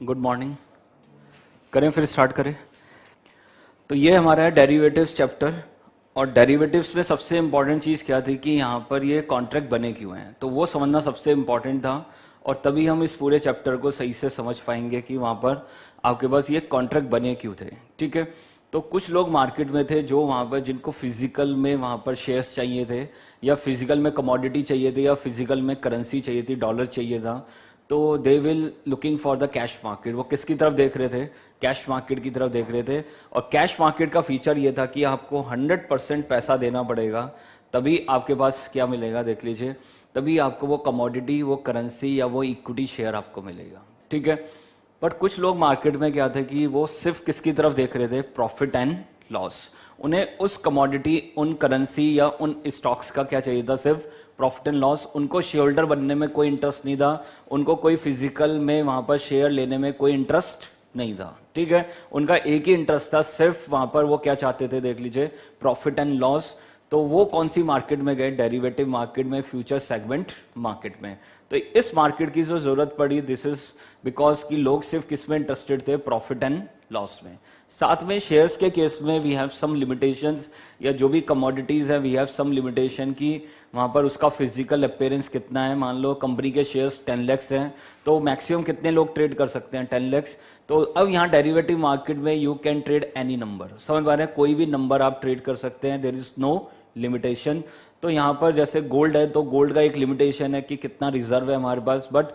Good morning. करें फिर start करें। तो ये हमारा है डेरिवेटिव्स चैप्टर, और डेरिवेटिव्स में सबसे इंपॉर्टेंट चीज़ क्या थी कि यहाँ पर ये कॉन्ट्रैक्ट बने क्यों हैं, तो वो समझना सबसे इंपॉर्टेंट था। और तभी हम इस पूरे चैप्टर को सही से समझ पाएंगे कि वहाँ पर आपके पास ये कॉन्ट्रैक्ट बने क्यों थे। ठीक है, तो कुछ लोग मार्केट में थे जो वहाँ पर जिनको फिजिकल में वहाँ पर शेयर्स चाहिए थे, या फिजिकल में कमोडिटी चाहिए थी, या फिजिकल में करेंसी चाहिए थी, डॉलर चाहिए था। तो they will looking for the cash market. वो किसकी तरफ देख रहे थे? कैश मार्केट की तरफ देख रहे थे। और कैश मार्केट का फीचर ये था कि आपको 100% पैसा देना पड़ेगा, तभी आपके पास क्या मिलेगा देख लीजिए, तभी आपको वो कमोडिटी, वो करेंसी या वो इक्विटी शेयर आपको मिलेगा। ठीक है, बट कुछ लोग मार्केट में क्या थे कि वो सिर्फ किसकी तरफ देख रहे थे? Profit and loss. उन्हें उस कमोडिटी, उन करेंसी या उन स्टॉक्स का क्या चाहिए था? सिर्फ प्रॉफिट एंड लॉस। उनको शेयर होल्डर बनने में कोई इंटरेस्ट नहीं था, उनको कोई फिजिकल में वहां पर शेयर लेने में कोई इंटरेस्ट नहीं था। ठीक है, उनका एक ही इंटरेस्ट था, सिर्फ वहां पर वो क्या चाहते थे देख लीजिए, प्रॉफिट एंड लॉस। तो वो कौन सी मार्केट में गए? डेरिवेटिव मार्केट में, फ्यूचर सेगमेंट मार्केट में। तो इस मार्केट की जो जरूरत पड़ी, दिस इज बिकॉज कि लोग सिर्फ किस में इंटरेस्टेड थे? प्रॉफिट एंड लॉस में। साथ में शेयर्स के केस में वी हैव सम लिमिटेशंस, या जो भी कमोडिटीज है वी हैव सम लिमिटेशन की वहां पर उसका फिजिकल अपीयरेंस कितना है। मान लो कंपनी के शेयर्स 10 लाख हैं, तो मैक्सिमम कितने लोग ट्रेड कर सकते हैं? 10 लाख। तो अब यहाँ डेरिवेटिव मार्केट में you can trade any number. समझ पा रहे हैं? कोई भी नंबर आप ट्रेड कर सकते हैं, देयर इज नो लिमिटेशन। तो यहाँ पर जैसे गोल्ड है, तो गोल्ड का एक लिमिटेशन है कि कितना रिजर्व है हमारे पास, but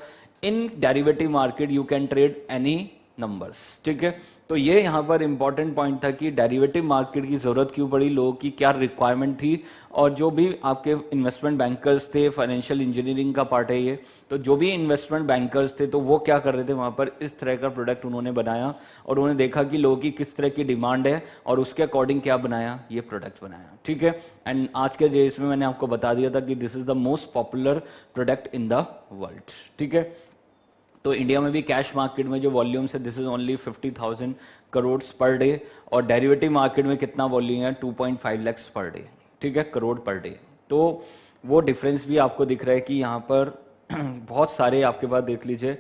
in derivative market you can trade any numbers. ठीक है, तो ये यहाँ पर इंपॉर्टेंट पॉइंट था कि डेरिवेटिव मार्केट की जरूरत क्यों पड़ी, लोगों की क्या रिक्वायरमेंट थी। और जो भी आपके इन्वेस्टमेंट बैंकर्स थे, फाइनेंशियल इंजीनियरिंग का पार्ट है ये, तो जो भी इन्वेस्टमेंट बैंकर्स थे तो वो क्या कर रहे थे वहाँ पर? इस तरह का प्रोडक्ट उन्होंने बनाया, और उन्होंने देखा कि लोगों की किस तरह की डिमांड है, और उसके अकॉर्डिंग क्या बनाया? ये प्रोडक्ट बनाया। ठीक है, एंड आज के डेज में मैंने आपको बता दिया था कि this is the most popular product in the world. ठीक है, तो इंडिया में भी कैश मार्केट में जो वॉल्यूम्स है, this is only 50,000 crore per day, और डेरिवेटिव मार्केट में कितना वॉल्यूम है? 2.5 लाख पर डे। ठीक है, करोड़ पर डे। तो वो डिफरेंस भी आपको दिख रहा है कि यहाँ पर बहुत सारे आपके पास देख लीजिए,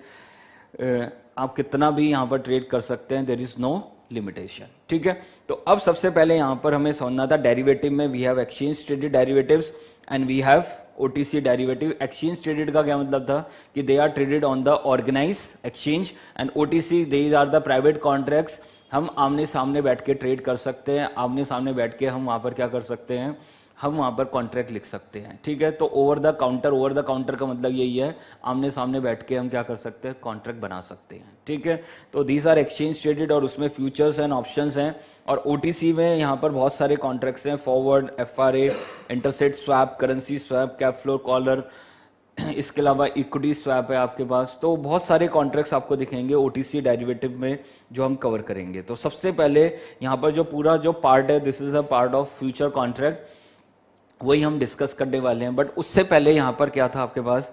आप कितना भी यहाँ पर ट्रेड कर सकते हैं, देयर इज नो लिमिटेशन। ठीक है, तो अब सबसे पहले यहाँ पर हमें समझना था डेरिवेटिव में we have exchange traded derivatives and we have OTC derivative. Exchange traded का क्या मतलब था कि they are traded on the organise exchange, and OTC they are the private contracts. हम आमने सामने बैठ के ट्रेड कर सकते हैं, आमने सामने बैठ के हम वहाँ पर क्या कर सकते हैं? हम वहाँ पर कॉन्ट्रैक्ट लिख सकते हैं। ठीक है, तो ओवर द काउंटर का मतलब यही है, आमने सामने बैठ के हम क्या कर सकते हैं? कॉन्ट्रैक्ट बना सकते हैं। ठीक है, तो दीज आर एक्सचेंज ट्रेडेड, और उसमें फ्यूचर्स एंड ऑप्शंस हैं। और OTC में यहाँ पर बहुत सारे कॉन्ट्रैक्ट्स हैं, forward, FRA, interest swap, currency swap, cap floor collar, इसके अलावा इक्विटी स्वैप है आपके पास। तो बहुत सारे कॉन्ट्रैक्ट्स आपको दिखेंगे OTC डेरिवेटिव में जो हम कवर करेंगे। तो सबसे पहले यहाँ पर जो पूरा जो पार्ट है, this is a part of future contract, वही हम डिस्कस करने वाले हैं। बट उससे पहले यहाँ पर क्या था आपके पास?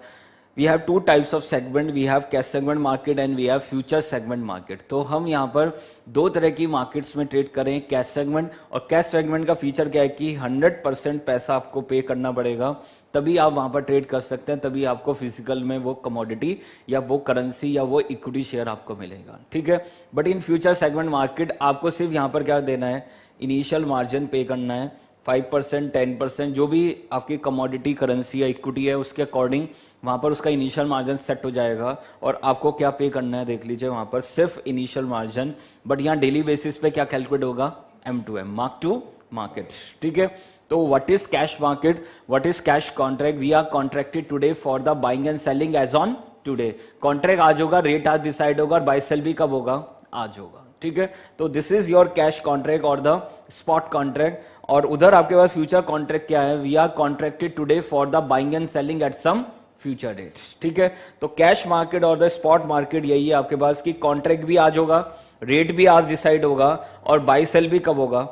We have two types of segment, we have cash segment market and we have future segment market. तो हम यहाँ पर दो तरह की मार्केट्स में ट्रेड करें, कैश सेगमेंट। और कैश सेगमेंट का फीचर क्या है कि 100% पैसा आपको पे करना पड़ेगा, तभी आप वहाँ पर ट्रेड कर सकते हैं, तभी आपको फिजिकल में वो कमोडिटी या वो करेंसी या वो इक्विटी शेयर आपको मिलेगा। ठीक है, but in future segment market आपको सिर्फ यहाँ पर क्या देना है? इनिशियल मार्जिन पे करना है, 5%, 10%, जो भी आपकी कमोडिटी, करेंसी या इक्विटी है उसके अकॉर्डिंग वहाँ पर उसका इनिशियल मार्जिन सेट हो जाएगा, और आपको क्या पे करना है देख लीजिए वहाँ पर? सिर्फ इनिशियल मार्जिन। बट यहाँ डेली बेसिस पे क्या कैलकुलेट होगा? M2M, mark to market. ठीक है, तो what is cash market, what is cash contract? We are contracted today for the buying and selling as on today. Contract आज होगा, rate आज डिसाइड होगा, और बाय सेल भी कब होगा? आज होगा। ठीक है, तो this is your cash contract और द स्पॉट कॉन्ट्रैक्ट। और उधर आपके पास फ्यूचर कॉन्ट्रैक्ट क्या है? We are contracted today for the buying and selling at some future dates. ठीक है, तो कैश मार्केट और द स्पॉट मार्केट यही है आपके पास कि कॉन्ट्रैक्ट भी आज होगा, रेट भी आज डिसाइड होगा, और बाय सेल भी कब होगा?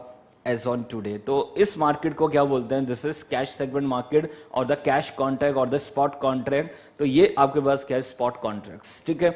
As on today. तो इस मार्केट को क्या बोलते हैं? This is cash segment market और द कैश कॉन्ट्रैक्ट और द स्पॉट कॉन्ट्रैक्ट। तो ये आपके पास क्या है? Spot contracts. ठीक है,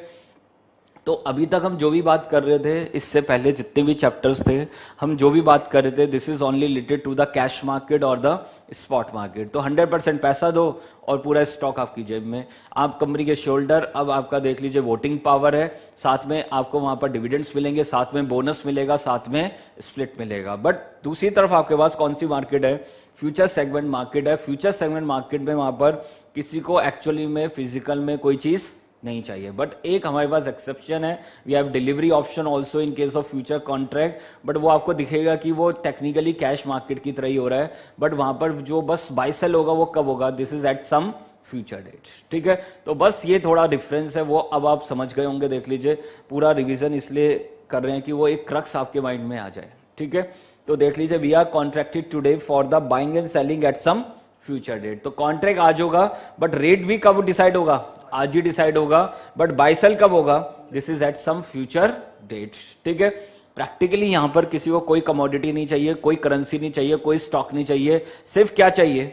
तो अभी तक हम जो भी बात कर रहे थे, इससे पहले जितने भी चैप्टर्स थे, हम जो भी बात कर रहे थे, this is only related to the cash market और द स्पॉट मार्केट। तो 100% पैसा दो और पूरा स्टॉक आपकी जेब में, आप कंपनी के शोल्डर। अब आपका देख लीजिए वोटिंग पावर है, साथ में आपको वहां पर डिविडेंड्स मिलेंगे, साथ में बोनस मिलेगा, साथ में स्प्लिट मिलेगा। बट दूसरी तरफ आपके पास कौन सी मार्केट है? फ्यूचर सेगमेंट मार्केट है। फ्यूचर सेगमेंट मार्केट में वहां पर किसी को एक्चुअली में फिजिकल में कोई चीज नहीं चाहिए। बट एक हमारे पास एक्सेप्शन है, we have delivery option also in case of future contract, but वो आपको दिखेगा कि वो टेक्निकली कैश मार्केट की तरह ही हो रहा है, बट वहां पर जो बस बाय सेल होगा वो कब होगा? This is at some future date. ठीक है, तो बस ये थोड़ा डिफरेंस है, वो अब आप समझ गए होंगे। देख लीजिए, पूरा रिविजन इसलिए कर रहे हैं कि वो एक क्रक्स आपके माइंड में आ जाए। ठीक है, तो देख लीजिए, we are contracted today for the buying and selling at some future date. तो कॉन्ट्रैक्ट आज होगा, बट रेट भी कब डिसाइड होगा? आज ही डिसाइड होगा, बट बाय सेल कब होगा? This is at some future date. ठीक है, प्रैक्टिकली यहां पर किसी को कोई कमोडिटी नहीं चाहिए, कोई करेंसी नहीं चाहिए, कोई स्टॉक नहीं चाहिए, सिर्फ क्या चाहिए?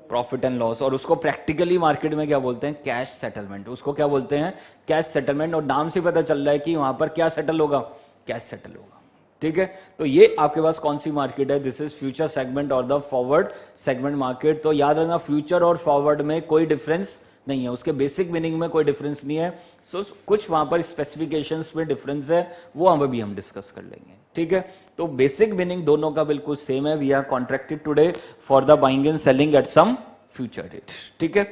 Profit and loss. और उसको प्रैक्टिकली मार्केट में क्या बोलते हैं? Cash settlement. उसको क्या बोलते हैं? Cash settlement. और नाम से पता चल रहा है कि वहां पर क्या सेटल होगा? कैश सेटल होगा। ठीक है, तो ये आपके पास कौन सी मार्केट है? दिस इज फ्यूचर सेगमेंट और द फॉरवर्ड सेगमेंट मार्केट। तो याद रखना, फ्यूचर और फॉरवर्ड में कोई डिफरेंस नहीं है, उसके बेसिक मीनिंग में कोई डिफरेंस नहीं है। सो कुछ वहां पर स्पेसिफिकेशंस में डिफरेंस है, वो हम अभी हम डिस्कस कर लेंगे। ठीक है, तो बेसिक मीनिंग दोनों का बिल्कुल सेम है। We are contracted today for the buying and selling at some future date. ठीक है,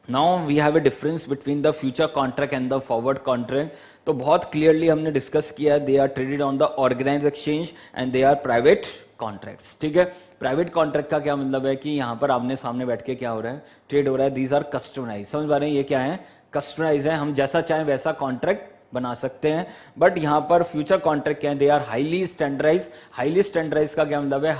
now we have a difference between the future contract and the forward contract. तो बहुत क्लियरली हमने डिस्कस किया, they are traded on the organise exchange and they are private contracts. ठीक है, private contract का क्या मतलब है कि यहां पर आमने सामने बैठ के क्या हो रहा है? ट्रेड हो रहा है। These are customise. समझ पा रहे हैं ये क्या है? कस्टमाइज है, हम जैसा चाहें वैसा कॉन्ट्रैक्ट बना सकते हैं। बट यहां पर फ्यूचर कॉन्ट्रैक्ट क्या है? They are highly standardise. Highly standardise का क्या मतलब है?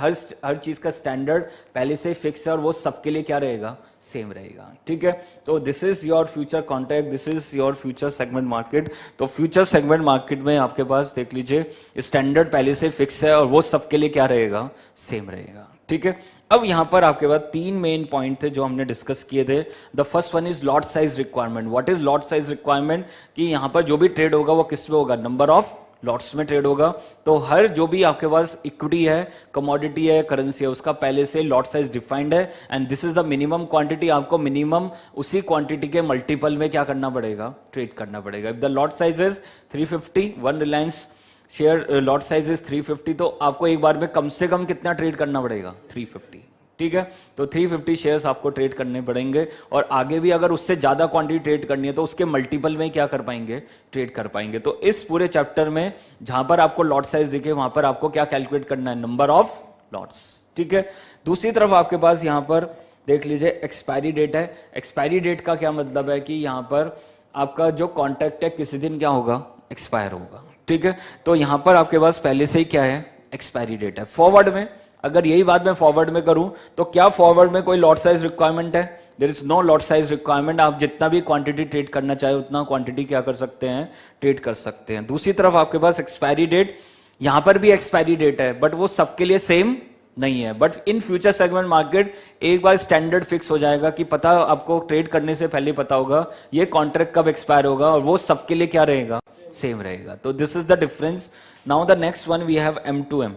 हर चीज का स्टैंडर्ड पहले से फिक्स है और वो सबके लिए क्या रहेगा? सेम रहेगा। ठीक है, तो this is your future contract, this is your future segment market. तो फ्यूचर सेगमेंट मार्केट में आपके पास देख लीजिए, स्टैंडर्ड पहले से फिक्स है और वो सबके लिए क्या रहेगा? सेम रहेगा। ठीक है, अब यहां पर आपके पास तीन मेन पॉइंट थे जो हमने डिस्कस किए थे। The first one is lot size requirement. What is lot size requirement? कि यहां पर जो भी ट्रेड होगा वो किस में होगा? नंबर ऑफ लॉट्स में ट्रेड होगा। तो हर जो भी आपके पास इक्विटी है, कमोडिटी है, करेंसी है, उसका पहले से लॉट साइज डिफाइंड है and this is the minimum quantity. आपको मिनिमम उसी क्वांटिटी के मल्टीपल में क्या करना पड़ेगा? ट्रेड करना पड़ेगा। If the lot size is 350, one Reliance share lot size is 350, तो आपको एक बार में कम से कम कितना ट्रेड करना पड़ेगा? 350। ठीक है, तो 350 शेयर्स आपको ट्रेड करने पड़ेंगे और आगे भी अगर उससे ज्यादा क्वांटिटी ट्रेड करनी है तो उसके मल्टीपल में क्या कर पाएंगे? ट्रेड कर पाएंगे। तो इस पूरे चैप्टर में जहां पर आपको लॉट साइज दिखे वहां पर आपको क्या कैलकुलेट करना है? Number of lots. ठीक है, दूसरी तरफ आपके पास यहां पर देख लीजिए एक्सपायरी डेट है। एक्सपायरी डेट का क्या मतलब है कि यहां पर आपका जो कॉन्ट्रैक्ट है किसी दिन क्या होगा? एक्सपायर होगा। ठीक है, तो यहां पर आपके पास पहले से ही क्या है? एक्सपायरी डेट है। फॉरवर्ड में अगर यही बात मैं फॉरवर्ड में करूं तो क्या फॉरवर्ड में कोई लॉट साइज रिक्वायरमेंट है? There is no lot size requirement. आप जितना भी क्वांटिटी ट्रेड करना चाहे उतना क्वांटिटी क्या कर सकते हैं? ट्रेड कर सकते हैं। दूसरी तरफ आपके पास एक्सपायरी डेट, यहां पर भी एक्सपायरी डेट है बट वो सबके लिए सेम नहीं है। But in future segment market एक बार स्टैंडर्ड फिक्स हो जाएगा कि पता आपको ट्रेड करने से पहले पता होगा ये कॉन्ट्रैक्ट कब एक्सपायर होगा और वो सबके लिए क्या रहेगा? सेम रहेगा। तो this is the difference. Now the next one we have M2M।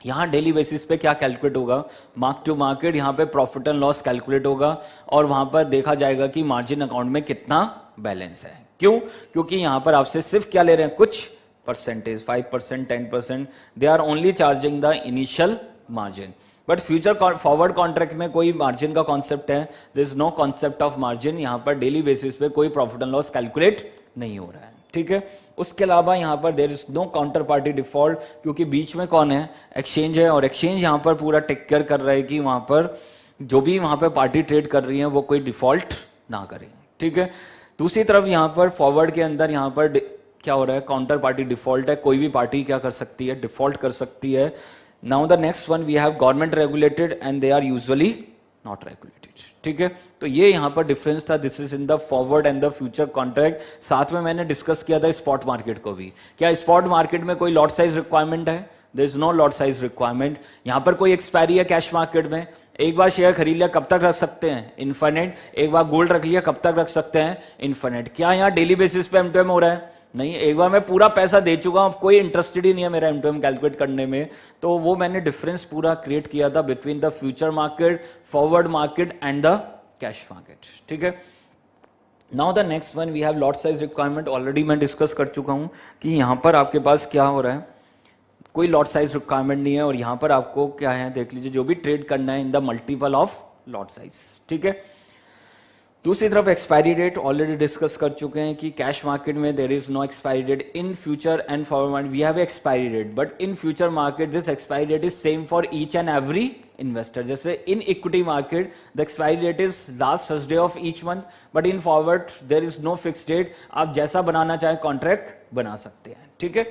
यहां डेली बेसिस पे क्या कैलकुलेट होगा? Mark to market. यहां पे प्रॉफिट एंड लॉस कैलकुलेट होगा और वहां पर देखा जाएगा कि मार्जिन अकाउंट में कितना बैलेंस है। क्यों? क्योंकि यहां पर आपसे सिर्फ क्या ले रहे हैं? कुछ percentage, 5%, 10%, they are only charging the initial margin. But future forward contract में कोई मार्जिन का कॉन्सेप्ट है? There is no concept of margin. यहां पर डेली बेसिस पे कोई प्रॉफिट एंड लॉस कैलकुलेट नहीं हो रहा है। ठीक है, उसके अलावा यहां पर there is no counter party default, क्योंकि बीच में कौन है? एक्सचेंज है और एक्सचेंज यहां पर पूरा टेक केयर कर रहा है कि वहां पर जो भी वहां पर पार्टी ट्रेड कर रही है वो कोई डिफॉल्ट ना करे। ठीक है, दूसरी तरफ यहां पर फॉरवर्ड के अंदर यहां पर क्या हो रहा है? काउंटर पार्टी डिफॉल्ट है। कोई भी पार्टी क्या कर सकती है? डिफॉल्ट कर सकती है। Now the next one we have government regulated and they are usually not regulated. ठीक है, तो ये यहां पर डिफरेंस था। This is in the forward and the future contract. साथ में मैंने डिस्कस किया था स्पॉट मार्केट को भी। क्या स्पॉट मार्केट में कोई लॉट साइज रिक्वायरमेंट है? There is no lot size requirement. यहां पर कोई एक्सपायरी है कैश मार्केट में? एक बार शेयर खरीद लिया कब तक रख सकते हैं, इन्फिनिट। एक बार गोल्ड रख लिया कब तक रख सकते हैं, इन्फिनिट। क्या यहाँ डेली बेसिस पे M2M हो रहा है? नहीं। एक बार मैं पूरा पैसा दे चुका हूं, कोई इंटरेस्टेड ही नहीं है मेरा M2M कैलकुलेट करने में, तो वो मैंने डिफरेंस पूरा क्रिएट किया था between the future market, forward market and the cash market. ठीक है। Now the next one we have lot size requirement. Already मैं डिस्कस कर चुका हूं कि यहां पर आपके पास क्या हो रहा है, कोई लॉट साइज रिक्वायरमेंट नहीं है, और यहां पर आपको क्या है देख लीजिए, जो भी ट्रेड करना है in the multiple of lot size. ठीक है। दूसरी तरफ एक्सपायरी डेट ऑलरेडी डिस्कस कर चुके हैं कि कैश मार्केट में there is no expiry date, in future and forward we have expiry date, but in future market this expiry date is same for each and every investor. जैसे in equity market the expiry date is last Thursday of each month, but in forward there is no fix date, आप जैसा बनाना चाहे contract बना सकते हैं। ठीक है।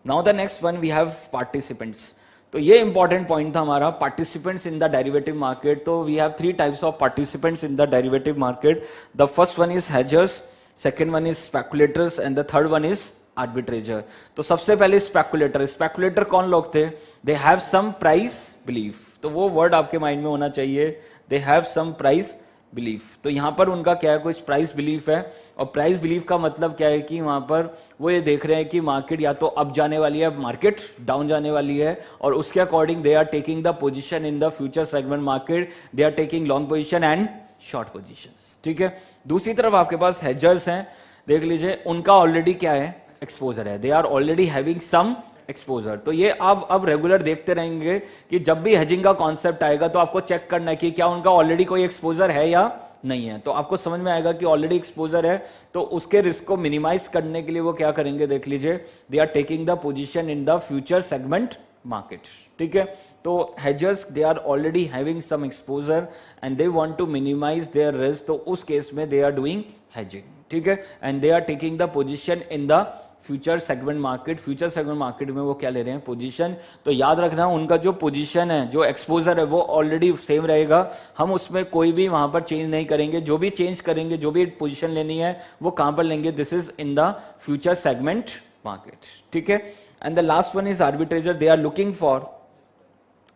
Now the next one we have participants. तो ये इंपॉर्टेंट पॉइंट था हमारा, participants in the derivative market. तो we have 3 types of participants in the derivative market. The first one is hedgers, second one is speculators and the third one is arbitrageur. तो सबसे पहले speculator. Speculator कौन लोग थे? They have some price belief. तो वो word आपके mind में होना चाहिए, दे हैव सम प्राइस बिलीफ। तो यहां पर उनका क्या है, कुछ प्राइस बिलीफ है, और प्राइस बिलीफ का मतलब क्या है कि वहां पर वो ये देख रहे हैं कि मार्केट या तो अप जाने वाली है, मार्केट डाउन जाने वाली है, और उसके according they are taking the position in the future segment market, they are taking long position and short positions. ठीक है। दूसरी तरफ आपके पास हेजर्स हैं, देख लीजिए, उनका ऑलरेडी क्या है, एक्सपोजर है, they are already having some exposure. तो ये आप अब रेगुलर देखते रहेंगे कि जब भी हेजिंग का कॉन्सेप्ट आएगा तो आपको चेक करना है कि क्या उनका ऑलरेडी कोई एक्सपोजर है या नहीं है। तो आपको समझ में आएगा कि ऑलरेडी एक्सपोजर है, तो उसके रिस्क को मिनिमाइज करने के लिए वो क्या करेंगे, देख लीजिए, they are taking the position in the future segment market. ठीक है। तो hedgers they are already having some exposure and they want to minimize their risk, तो उस केस में दे आर डूइंग हेजिंग। ठीक है। And they are taking the position in the future segment market. Future segment market में वो क्या ले रहे हैं, पोजीशन। तो याद रखना उनका जो पोजीशन है, जो एक्सपोजर है, वो ऑलरेडी सेम रहेगा, हम उसमें कोई भी वहां पर चेंज नहीं करेंगे। जो भी चेंज करेंगे, जो भी पोजीशन लेनी है, वो कहां पर लेंगे, this is in the future segment market. ठीक है। And the last one is arbitrageur, they are looking for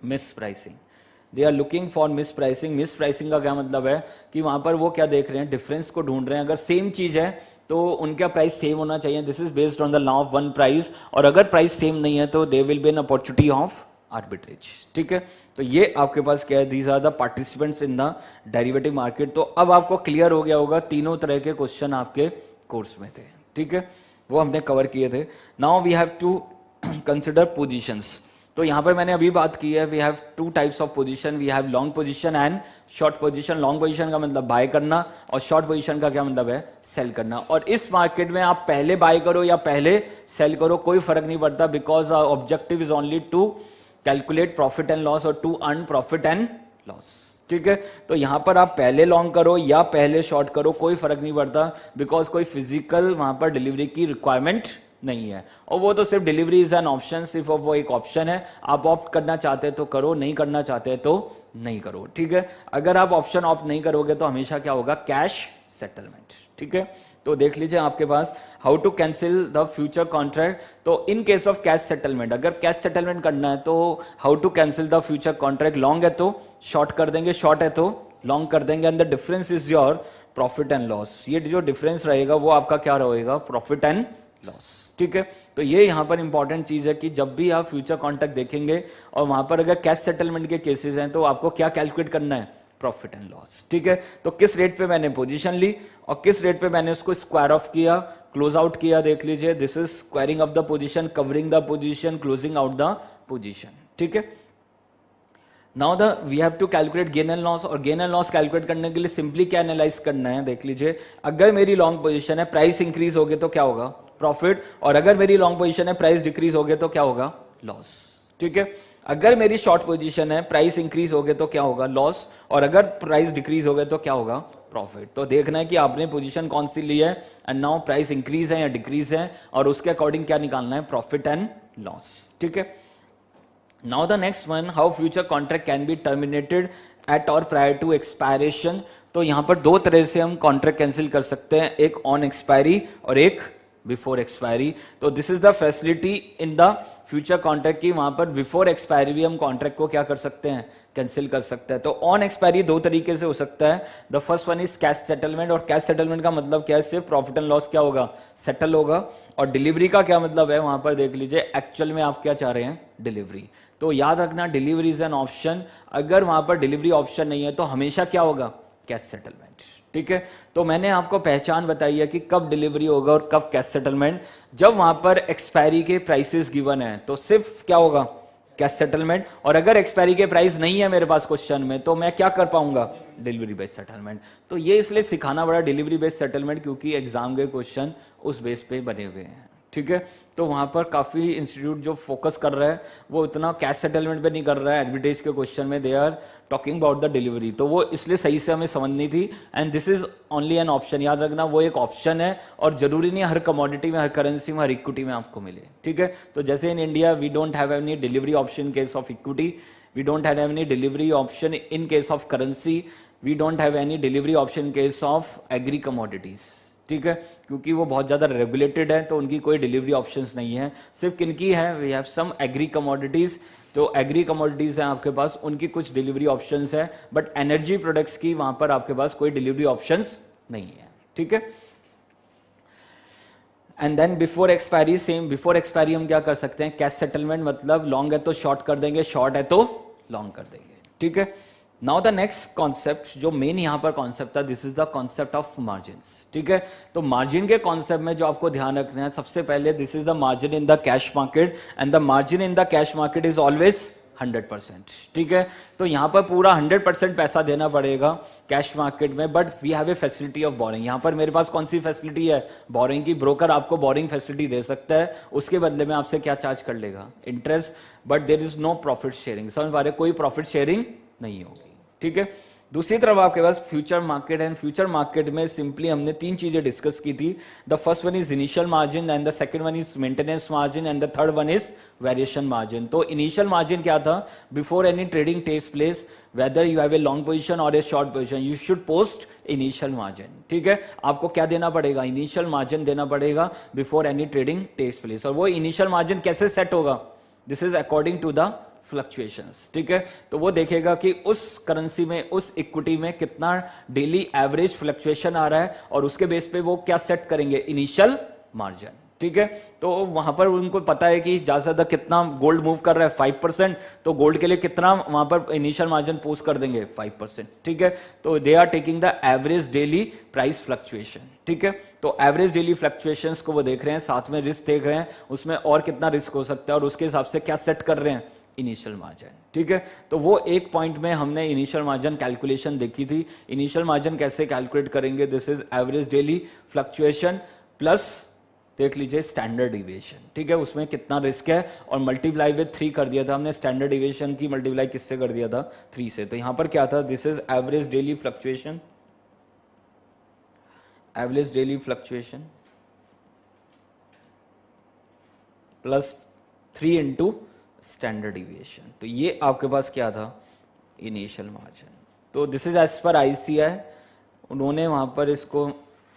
mispricing. They are looking for mispricing. Mispricing का क्या मतलब है कि वहां पर वो क्या देख रहे हैं, डिफरेंस को ढूंढ रहे हैं। अगर सेम चीज है तो उनका प्राइस सेम होना चाहिए, this is based on the law of one price, और अगर प्राइस सेम नहीं है तो they will be an opportunity of arbitrage. ठीक है। तो ये आपके पास क्या है, these are the participants in the derivative market. तो अब आपको क्लियर हो गया होगा, तीनों तरह के क्वेश्चन आपके कोर्स में थे। ठीक है, वो हमने कवर किए थे। Now we have to consider positions. तो यहां पर मैंने अभी बात की है, we have 2 types of position, we have long position and short position. Long position का मतलब बाय करना, और शॉर्ट पोजीशन का क्या मतलब है, सेल करना। और इस मार्केट में आप पहले बाय करो या पहले सेल करो, कोई फर्क नहीं पड़ता, because objective is only to calculate profit and loss और to earn profit and loss. ठीक है। तो यहां पर आप पहले लॉन्ग करो या पहले शॉर्ट करो, कोई फर्क नहीं पड़ता, बिकॉज कोई फिजिकल वहां पर डिलीवरी की रिक्वायरमेंट नहीं है। और वो तो सिर्फ डिलीवरी इज एन ऑप्शन, सिर्फ वो एक ऑप्शन है, आप ऑप्ट करना चाहते तो करो, नहीं करना चाहते तो नहीं करो। ठीक है। अगर आप ऑप्शन ऑप्ट नहीं करोगे तो हमेशा क्या होगा, कैश सेटलमेंट। ठीक है। तो देख लीजिए आपके पास how to cancel the future contract. तो in case of cash settlement, अगर कैश सेटलमेंट करना है तो how to cancel the future contract, long है तो शॉर्ट कर देंगे, शॉर्ट है तो लॉन्ग कर देंगे, and the difference is your profit and loss. ये जो डिफरेंस रहेगा वो आपका क्या रहेगा, प्रॉफिट एंड लॉस। ठीक है। तो ये यहां पर इंपॉर्टेंट चीज है कि जब भी आप फ्यूचर कॉन्ट्रैक्ट देखेंगे और वहां पर अगर कैश सेटलमेंट के केसेस हैं तो आपको क्या कैलकुलेट करना है, प्रॉफिट एंड लॉस। ठीक है। तो किस रेट पे मैंने पोजीशन ली और किस रेट पे मैंने उसको स्क्वायर ऑफ किया, क्लोज आउट किया, देख लीजिए, this is squaring off the position, covering the position, closing out the position. ठीक है। Now we have to calculate gain and loss, और गेन एंड लॉस कैलकुलेट करने के लिए सिंपली क्या एनालाइज करना है, देख लीजिए, अगर मेरी लॉन्ग पोजीशन है, प्राइस इंक्रीज हो गया तो क्या होगा, प्रॉफिट, और अगर मेरी लॉन्ग पोजीशन है, प्राइस डिक्रीज हो गया तो क्या होगा, लॉस। ठीक है। अगर मेरी शॉर्ट पोजीशन है, प्राइस इंक्रीज हो गया तो क्या होगा, लॉस, और अगर प्राइस डिक्रीज हो गया तो क्या होगा, प्रॉफिट। तो देखना है कि आपने पोजीशन कौन सी ली है, एंड नाउ प्राइस इंक्रीज है या डिक्रीज है, और उसके अकॉर्डिंग क्या निकालना है, प्रॉफिट एंड लॉस। ठीक है। Now the next one, how future contract can be terminated at or prior to expiration। तो यहां पर 2 तरह से हम कॉन्ट्रैक्ट कैंसिल कर सकते हैं, एक ऑन एक्सपायरी और एक बिफोर एक्सपायरी। तो this is the facility in the future contract की वहां पर बिफोर एक्सपायरी भी हम कॉन्ट्रैक्ट को क्या कर सकते हैं, कैंसिल कर सकते हैं। तो ऑन एक्सपायरी दो तरीके से हो सकता है। The first one is cash settlement, और कैश सेटलमेंट का मतलब क्या है, सिर्फ प्रॉफिट एंड लॉस क्या होगा, सेटल होगा। और डिलीवरी का क्या मतलब है, वहां पर देख लीजिए एक्चुअल में आप क्या चाह रहे हैं, डिलीवरी। तो याद रखना डिलीवरी इज एन ऑप्शन, अगर वहां पर डिलीवरी ऑप्शन नहीं है तो हमेशा क्या होगा, कैश सेटलमेंट। ठीक है, तो मैंने आपको पहचान बताई है कि कब डिलीवरी होगा और कब कैश सेटलमेंट। जब वहां पर एक्सपायरी के प्राइसेस गिवन है तो सिर्फ क्या होगा, कैश सेटलमेंट। और अगर एक्सपायरी के प्राइस नहीं है मेरे पास क्वेश्चन में तो मैं क्या कर पाऊंगा, डिलीवरी बेस्ड सेटलमेंट। तो ये इसलिए सिखाना बड़ा डिलीवरी बेस्ड सेटलमेंट, क्योंकि एग्जाम के क्वेश्चन उस बेस पे बने हुए हैं। ठीक है, तो वहां पर काफी इंस्टीट्यूट जो फोकस कर रहा है वो इतना कैश सेटलमेंट पे नहीं कर रहा है, एडवर्टाइज के क्वेश्चन में they are talking about the delivery. तो वो इसलिए सही से हमें समझनी थी। And this is only an option, याद रखना वो एक ऑप्शन है, और जरूरी नहीं हर कमोडिटी में, हर करेंसी में, हर इक्विटी में आपको मिले। ठीक है, तो जैसे in India we don't have any delivery option in case of equity, we don't have any delivery option in case of currency, we don't have any delivery option in case of agri commodities. ठीक है, क्योंकि वो बहुत ज्यादा regulated है तो उनकी कोई डिलीवरी ऑप्शंस नहीं है। सिर्फ किनकी है, we have some agri commodities. तो एग्री कमोडिटीज है आपके पास, उनकी कुछ डिलीवरी ऑप्शंस है, बट एनर्जी प्रोडक्ट्स की वहां पर आपके पास कोई डिलीवरी ऑप्शंस नहीं है। ठीक है, and then before expiry, same before expiry हम क्या कर सकते हैं, कैश सेटलमेंट, मतलब लॉन्ग है तो शॉर्ट कर देंगे, शॉर्ट है तो लॉन्ग कर देंगे। ठीक है, नाउ द नेक्स्ट कॉन्सेप्ट जो मेन यहां पर कॉन्सेप्ट था, this is the concept of margin. ठीक है, तो मार्जिन के कॉन्सेप्ट में जो आपको ध्यान रखना है, सबसे पहले this is the margin in the cash market, and the margin in the cash market is always 100%। ठीक है, तो यहां पर पूरा 100% पैसा देना पड़ेगा कैश मार्केट में, but we have a facility of borrowing. यहां पर मेरे पास कौन सी फैसिलिटी है, बोरिंग की। ब्रोकर आपको बोरिंग फैसिलिटी दे सकता है, उसके बदले में आपसे क्या चार्ज कर लेगा, interest, but there is no profit sharing. समझ पा रहे, कोई प्रॉफिट शेयरिंग नहीं होगी। ठीक है, दूसरी तरफ आपके पास फ्यूचर मार्केट है। फ्यूचर मार्केट में सिंपली हमने तीन चीजें डिस्कस की थी। The first one is initial margin, and the second one is maintenance margin, and the third one is variation margin. तो इनिशियल मार्जिन क्या था, before any trading takes place, whether you have a long position और a short position, you should post initial margin. ठीक है, आपको क्या देना पड़ेगा, इनिशियल मार्जिन देना पड़ेगा before any trading takes place. और वो इनिशियल मार्जिन कैसे सेट होगा, this is according to the fluctuations. ठीक है, तो वो देखेगा कि उस करेंसी में, उस इक्विटी में कितना डेली एवरेज फ्लक्चुएशन आ रहा है, और उसके बेस पे वो क्या सेट करेंगे, इनिशियल मार्जिन। ठीक है, तो वहां पर उनको पता है कि ज्यादा से ज्यादा कितना गोल्ड मूव कर रहा है, 5%, तो गोल्ड के लिए कितना वहां पर इनिशियल मार्जिन पोस्ट कर देंगे, 5%। ठीक है, तो they are taking the average daily price fluctuation. ठीक है, तो एवरेज डेली फ्लक्चुएशंस को वो देख रहे हैं, साथ में रिस्क देख रहे हैं, उसमें और कितना रिस्क हो सकता है, और उसके हिसाब से क्या सेट कर रहे हैं, इनिशियल मार्जिन। ठीक है, तो वो एक पॉइंट में हमने इनिशियल मार्जिन कैलकुलेशन देखी थी। इनिशियल मार्जिन कैसे कैलकुलेट करेंगे, this is average daily fluctuation plus देख लीजिए स्टैंडर्ड डिविएशन। ठीक है, उसमें कितना रिस्क है, और मल्टीप्लाई विद 3 कर दिया था हमने। स्टैंडर्ड डिविएशन की मल्टीप्लाई किससे कर दिया था, 3 से। तो यहां पर क्या था, this is average daily fluctuation, average daily fluctuation plus 3 into standard deviation. तो ये आपके पास क्या था, इनिशियल मार्जिन। तो this is as per ICI, उन्होंने वहां पर इसको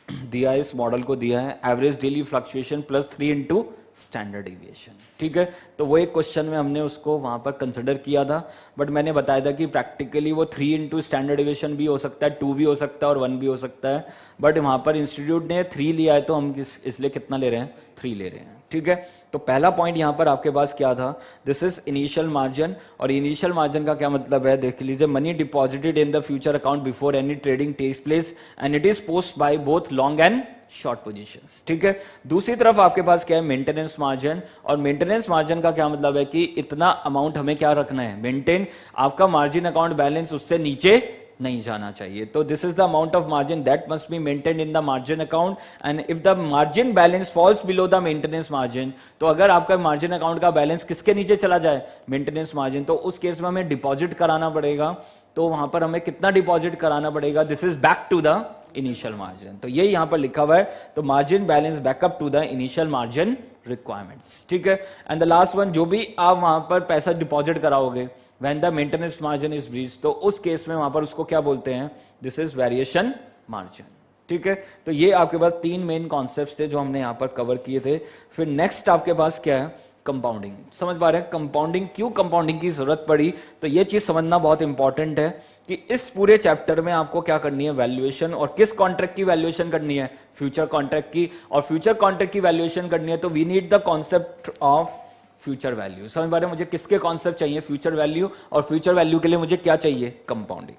दिया, इस मॉडल को दिया है, average daily fluctuation plus 3 into standard deviation. ठीक है, तो वो एक क्वेश्चन में हमने उसको वहां पर कंसिडर किया था, बट मैंने बताया था कि प्रैक्टिकली वो 3 इंटू स्टैंडर्ड डिविएशन भी हो सकता है, 2 भी हो सकता है, और 1 भी हो सकता है, बट वहां पर इंस्टीट्यूट ने 3 लिया है, तो हम इसलिए कितना ले रहे हैं, 3 ले रहे हैं। ठीक है, तो पहला पॉइंट यहां पर आपके पास क्या था, दिस इज इनिशियल मार्जिन। और इनिशियल मार्जिन का क्या मतलब है, देख लीजिए, money deposited in the future account before any trading takes place, and it is post by both long and short positions. ठीक है, दूसरी तरफ आपके पास क्या है, मेंटेनेंस मार्जिन। और मेंटेनेंस मार्जिन का क्या मतलब है कि इतना अमाउंट हमें क्या रखना है, मेंटेन, आपका मार्जिन अकाउंट बैलेंस उससे नीचे नहीं जाना चाहिए। तो this is the amount of margin that must be maintain in the margin account, and if the margin balance falls below the maintenance margin, तो अगर आपका मार्जिन अकाउंट का बैलेंस किसके नीचे चला जाए, मेंटेनेंस मार्जिन, तो उस केस में हमें डिपॉजिट कराना पड़ेगा। तो वहां पर हमें कितना डिपॉजिट कराना पड़ेगा, this is back to the initial margin. तो ये यहां पर लिखा हुआ है, तो margin balance backup to the initial margin requirements. ठीक है, एंड द लास्ट वन, जो भी आप वहां पर पैसा डिपॉजिट कराओगे, when the maintenance margin is breached, तो उस केस में वहां पर उसको क्या बोलते हैं, दिस इज वेरिएशन मार्जिन। ठीक है, तो ये आपके पास 3 मेन कॉन्सेप्ट्स थे जो हमने यहाँ पर कवर किए थे। फिर नेक्स्ट आपके पास क्या है, कंपाउंडिंग। समझ पा रहे हैं कंपाउंडिंग, क्यों कंपाउंडिंग की जरूरत पड़ी, तो ये चीज समझना बहुत इंपॉर्टेंट है कि इस पूरे चैप्टर में आपको क्या करनी है, वैल्यूएशन। और किस कॉन्ट्रैक्ट की वैल्यूएशन करनी है, फ्यूचर कॉन्ट्रैक्ट की। और फ्यूचर कॉन्ट्रैक्ट की वैल्यूएशन करनी है तो we need the concept of future value. समझ पा रहे हैं, मुझे किसके कॉन्सेप्ट चाहिए, फ्यूचर वैल्यू। और फ्यूचर वैल्यू के लिए मुझे क्या चाहिए, कंपाउंडिंग।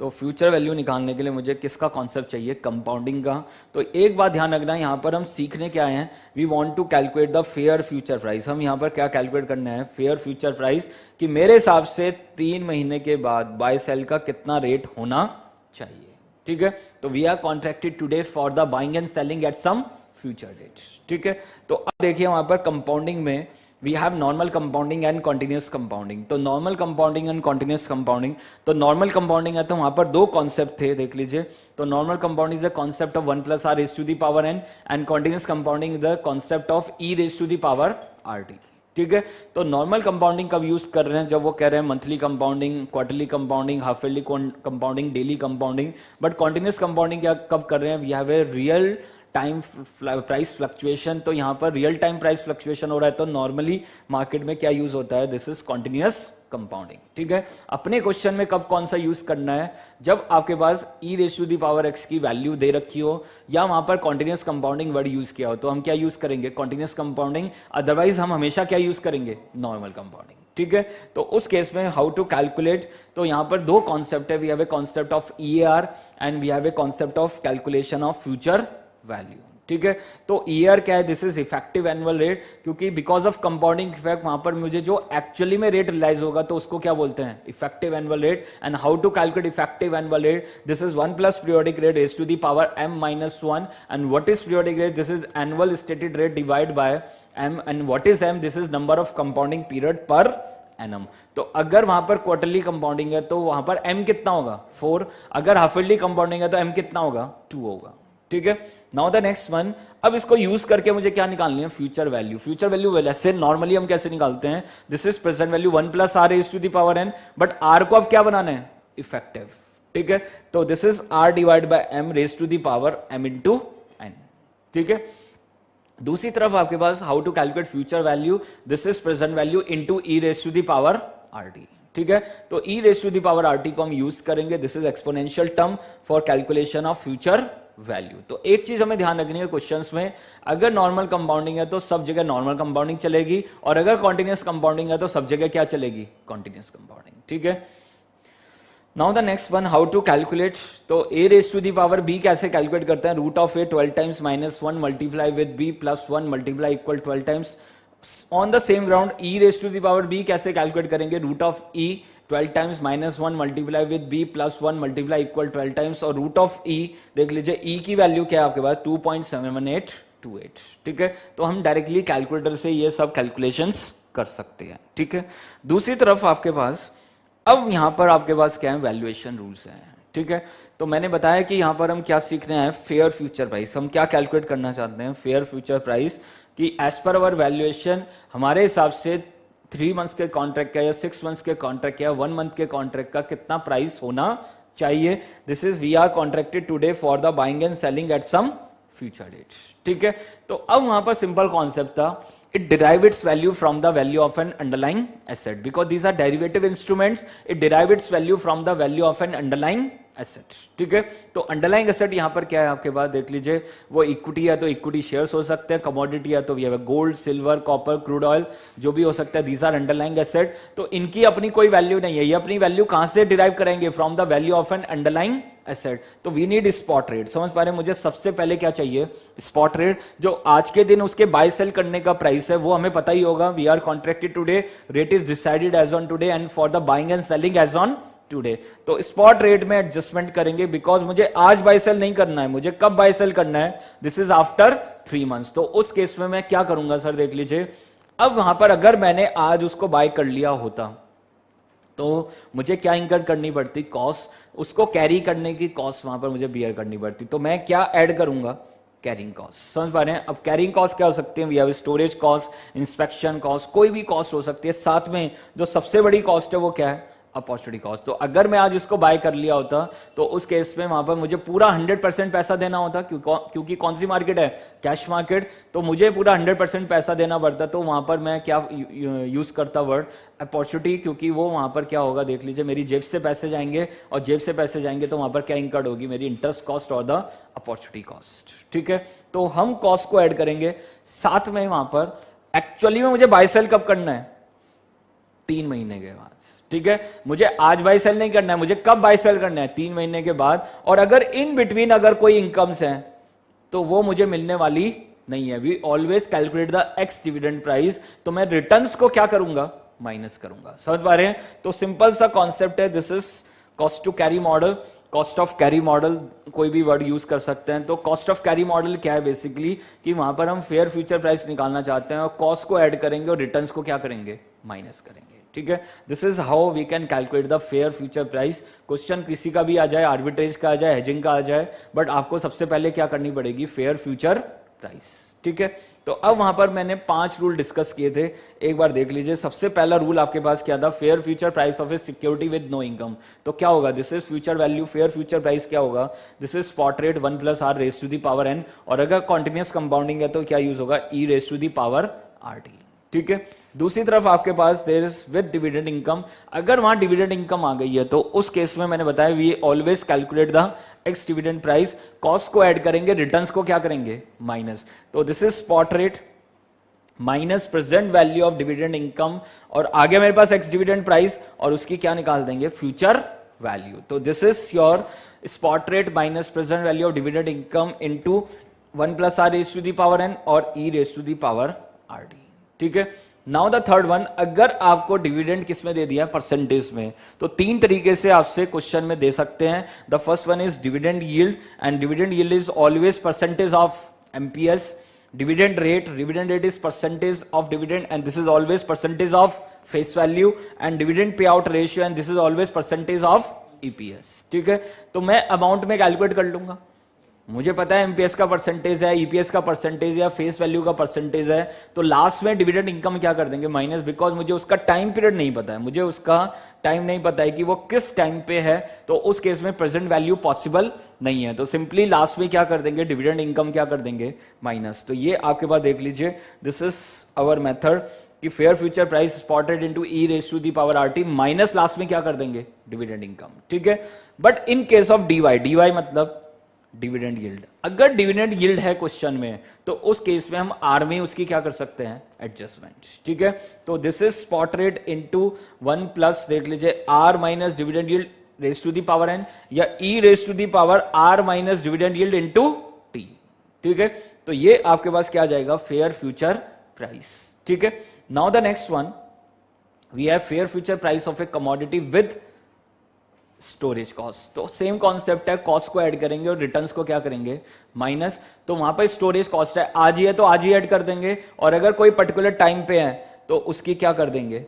तो फ्यूचर वैल्यू निकालने के लिए मुझे किसका कॉन्सेप्ट चाहिए, कंपाउंडिंग का। तो एक बात ध्यान रखना, यहां पर हम सीखने क्या आए हैं, we want to calculate the fair future price. हम यहां पर क्या कैलकुलेट करना है, फेयर फ्यूचर प्राइस, कि मेरे हिसाब से 3 महीने के बाद बाय सेल का कितना रेट होना चाहिए। ठीक है, तो we are contracted today for the buying and selling at some future dates. ठीक है, तो अब देखिए वहां पर कंपाउंडिंग में we have normal compounding and continuous compounding. तो normal compounding and continuous compounding, तो नॉर्मल कंपाउंडिंग है तो वहां पर 2 कॉन्सेप्ट थे, देख लीजिए। तो normal compounding is the concept of 1 + r raised to the power n and continuous compounding the concept of e raised to the power rt। ठीक है, तो नॉर्मल कंपाउंडिंग कब यूज कर रहे हैं, जब वो कह रहे हैं monthly compounding, quarterly compounding, half yearly compounding, daily compounding. But continuous compounding क्या कब कर रहे हैं, we have a real time price fluctuation. तो यहां पर रियल टाइम प्राइस फ्लक्चुएशन हो रहा है, तो नॉर्मली मार्केट में क्या यूज होता है, दिस इज कॉन्टिन्यूअस कंपाउंडिंग। ठीक है, अपने क्वेश्चन में कब कौन सा यूज करना है, जब आपके पास e raised to the power x की वैल्यू दे रखी हो या वहां पर कॉन्टिन्यूअस कंपाउंडिंग वर्ड यूज किया हो, तो हम क्या यूज करेंगे, कॉन्टिन्यूअस कंपाउंडिंग। अदरवाइज हम हमेशा क्या यूज करेंगे, नॉर्मल कंपाउंडिंग। ठीक है, तो उस केस में हाउ टू कैलकुलेट, तो यहां पर 2 कॉन्सेप्ट है, we have a concept of EAR and we have a concept of calculation of future value. ठीक है, तो ईयर क्या है, this is effective annual rate, क्योंकि बिकॉज ऑफ कंपाउंडिंग इफेक्ट वहां पर मुझे जो एक्चुअली में रेट रियलाइज होगा तो उसको क्या बोलते हैं, effective annual rate. And how to calculate effective annual rate, this is 1 + periodic rate raised to the power m - 1। And what is periodic rate, this is annual stated rate divide by m। And what is m, this is number of compounding period per annum. तो अगर वहां पर quarterly compounding है तो वहां पर m कितना होगा, 4। अगर हाफ ईयरली कंपाउंडिंग है तो m कितना होगा, 2 होगा। ठीक है, नाउ द नेक्स्ट वन, अब इसको यूज करके मुझे क्या निकालनी है, फ्यूचर वैल्यू। फ्यूचर वैल्यू वैसे नॉर्मली हम कैसे निकालते हैं, this is present value 1 + r raised to the power n, but r को अब क्या बनाना है, इफेक्टिव। ठीक है, तो this is r divide by m raised to the power m into n। ठीक है, दूसरी तरफ आपके पास how to calculate future value, this is present value into e raised to the power rt। ठीक है, तो e raised to the power rt को हम यूज करेंगे, this is exponential term for calculation of future value. तो एक चीज हमें ध्यान रखनी है क्वेश्चंस में, अगर नॉर्मल कंपाउंडिंग है तो सब जगह नॉर्मल कंपाउंडिंग चलेगी, और अगर कॉन्टिन्यूअस कंपाउंडिंग है तो सब जगह क्या चलेगी, कॉन्टिन्यूअस कंपाउंडिंग। ठीक है, now the next one, how to calculate. तो a raised to the power b कैसे कैलकुलेट करते हैं, root of a 12 times -1 multiply with b plus 1 multiply equal 12 times. On the same ground e raised to the power b कैसे calculate करेंगे, root of e 12 times -1 multiply with b plus 1 multiply equal 12 times. और root of e देख लीजिए, e की value क्या है आपके पास, 2.7828। ठीक है, तो हम डायरेक्टली कैलकुलेटर से ये सब कैलकुलेशंस कर सकते हैं। ठीक है, दूसरी तरफ आपके पास अब यहां पर आपके पास क्या है, वैल्यूएशन रूल्स हैं। ठीक है, तो मैंने बताया कि यहां पर हम क्या सीख रहे हैं, फेयर फ्यूचर प्राइस। हम क्या कैलकुलेट करना चाहते हैं, फेयर फ्यूचर प्राइस, कि एज पर अवर वैल्यूएशन हमारे हिसाब से 3 मंथ्स के कॉन्ट्रैक्ट का या 6 मंथ्स के कॉन्ट्रैक्ट या 1 मंथ के कॉन्ट्रैक्ट का कितना प्राइस होना चाहिए। This is we are contracted today for the buying and selling at some future dates. ठीक है, तो अब वहां पर सिंपल कॉन्सेप्ट था, it derive its value from the value of an underlying asset, because these are derivative instruments, it derive its value from the value of an underlying asset। ठीक है, तो अंडरलाइंग एसेट यहां पर क्या है आपके पास, देख लीजिए, वो इक्विटी है तो इक्विटी शेयर्स हो सकते हैं, कमोडिटी है तो gold, silver, copper, crude oil, जो भी हो सकता है, दीज आर अंडरलाइंग एसेट। तो इनकी अपनी कोई वैल्यू नहीं है, ये अपनी वैल्यू कहां से डिराइव करेंगे, from the value of N underlying asset. तो वी नीड स्पॉट रेट। समझ पा रहे हैं, मुझे सबसे पहले क्या चाहिए, स्पॉट रेट। जो आज के दिन उसके बाय सेल करने का प्राइस है वो हमें पता ही होगा, we are contracted today, rate is decided as on today and for the buying and selling as on today. तो स्पॉट रेट में एडजस्टमेंट करेंगे, बिकॉज मुझे आज बाय सेल नहीं करना है, मुझे कब बाय सेल करना है, दिस इज आफ्टर 3 मंथ्स। तो उस केस में मैं क्या करूंगा सर, देख लीजिए, अब वहां पर अगर मैंने आज उसको बाय कर लिया होता तो मुझे क्या इनकर करनी पड़ती, कॉस्ट, उसको कैरी करने की कॉस्ट वहां पर मुझे बियर करनी पड़ती। तो मैं क्या ऐड करूंगा, कैरिंग कॉस्ट। समझ पा रहे हैं, अब कैरिंग कॉस्ट क्या हो सकती है, we have storage cost, inspection cost, कोई भी कॉस्ट हो सकती है। साथ में जो सबसे बड़ी कॉस्ट है वो क्या है, अपॉर्चुनिटी कॉस्ट। तो अगर मैं आज इसको बाय कर लिया होता तो उस केस में वहां पर मुझे पूरा 100% पैसा देना होता, क्योंकि कौन सी मार्केट है, कैश मार्केट, तो मुझे पूरा 100% पैसा देना पड़ता। तो वहां पर मैं क्या यूज करता वर्ड अपॉर्चुनिटी, क्योंकि वो वहां पर क्या होगा देख लीजिए, मेरी जेब से पैसे जाएंगे और जेब से पैसे जाएंगे तो वहां पर क्या इंकर्ड होगी, मेरी इंटरेस्ट कॉस्ट और द अपॉर्चुनिटी कॉस्ट। ठीक है, तो हम कॉस्ट को ऐड करेंगे साथ में। वहां पर एक्चुअली में मुझे बाय सेल कब करना है, 3 महीने के बाद। ठीक है, मुझे आज बाय सेल नहीं करना है, मुझे कब बाय सेल करना है, 3 महीने के बाद। और अगर इन बिटवीन अगर कोई इनकम्स हैं तो वो मुझे मिलने वाली नहीं है। We always calculate the ex dividend price. तो मैं रिटर्न्स को क्या करूंगा, माइनस करूंगा। समझ पा रहे हैं? तो सिंपल सा कॉन्सेप्ट है, this is cost to carry model, cost of carry model, कोई भी वर्ड यूज कर सकते हैं। तो कॉस्ट ऑफ कैरी मॉडल क्या है बेसिकली, कि वहां पर हम फेयर फ्यूचर प्राइस निकालना चाहते हैं और कॉस्ट को ऐड करेंगे और रिटर्न्स को क्या करेंगे, माइनस करेंगे। ठीक है, this is how we can calculate the fair future price. Question किसी का भी आ जाए, आर्बिट्रेज का आ जाए, हेजिंग का आ जाए, बट आपको सबसे पहले क्या करनी पड़ेगी, फेयर फ्यूचर प्राइस। ठीक है, तो अब वहां पर मैंने 5 रूल डिस्कस किए थे, एक बार देख लीजिए। सबसे पहला रूल आपके पास क्या था, fair future price of a security with no income. तो क्या होगा, this is future value, fair future price क्या होगा, this is spot rate 1 + r raise to the power n, और अगर कॉन्टिन्यूअस कंपाउंडिंग है तो क्या यूज होगा, e raise to the power rt। ठीक है, दूसरी तरफ आपके पास there is with dividend income. अगर वहां डिविडेंड इनकम आ गई है तो उस केस में मैंने बताया we always calculate the ex dividend price, cost को ऐड करेंगे, रिटर्न्स को क्या करेंगे, माइनस। तो this is spot rate minus present value of dividend income, और आगे मेरे पास एक्स डिविडेंड प्राइस और उसकी क्या निकाल देंगे, फ्यूचर वैल्यू। तो this is your spot rate minus present value of dividend income into 1 + r raise to the power n और e raise to the power rt। ठीक है, नाउ द थर्ड वन, अगर आपको डिविडेंड किस में दे दिया, percentage में, तो 3 तरीके से आपसे क्वेश्चन में दे सकते हैं। The first one is dividend yield, and dividend yield is always percentage of MPS. Dividend rate is percentage of dividend and this is always percentage of face value, and dividend payout ratio and this is always percentage of EPS. ठीक है, तो मैं amount में calculate कर लूंगा, मुझे पता है एमपीएस का परसेंटेज है, ईपीएस का परसेंटेज या फेस वैल्यू का परसेंटेज है, तो लास्ट में डिविडेंड इनकम क्या कर देंगे, माइनस, बिकॉज मुझे उसका टाइम पीरियड नहीं पता है, मुझे उसका टाइम नहीं पता है कि वो किस टाइम पे है, तो उस केस में प्रेजेंट वैल्यू पॉसिबल नहीं है। तो सिंपली लास्ट में क्या कर देंगे, डिविडेंड इनकम क्या कर देंगे, माइनस। तो ये आपके पास देख लीजिए, दिस इज आवर मेथड कि fair future price spotted into e raise to the power rt minus last में क्या कर देंगे, डिविडेंड इनकम। ठीक है, but in case of dy मतलब डिविडेंड यील्ड, अगर डिविडेंड यील्ड है क्वेश्चन में तो उस केस में हम आर में उसकी क्या कर सकते हैं, एडजस्टमेंट। ठीक है, तो this is spot rate into 1 plus देख लीजिए r minus dividend yield raise to the power n, या e raise to the power r minus dividend yield into t। ठीक है, तो ये आपके पास क्या आ जाएगा, फेयर फ्यूचर प्राइस। ठीक है, now the next one we have fair future price of a commodity with storage cost. तो सेम कॉन्सेप्ट है, कॉस्ट को ऐड करेंगे और रिटर्न्स को क्या करेंगे, माइनस। तो वहां पर स्टोरेज कॉस्ट है, आज ही है तो आज ही ऐड कर देंगे, और अगर कोई पर्टिकुलर टाइम पे है तो उसकी क्या कर देंगे,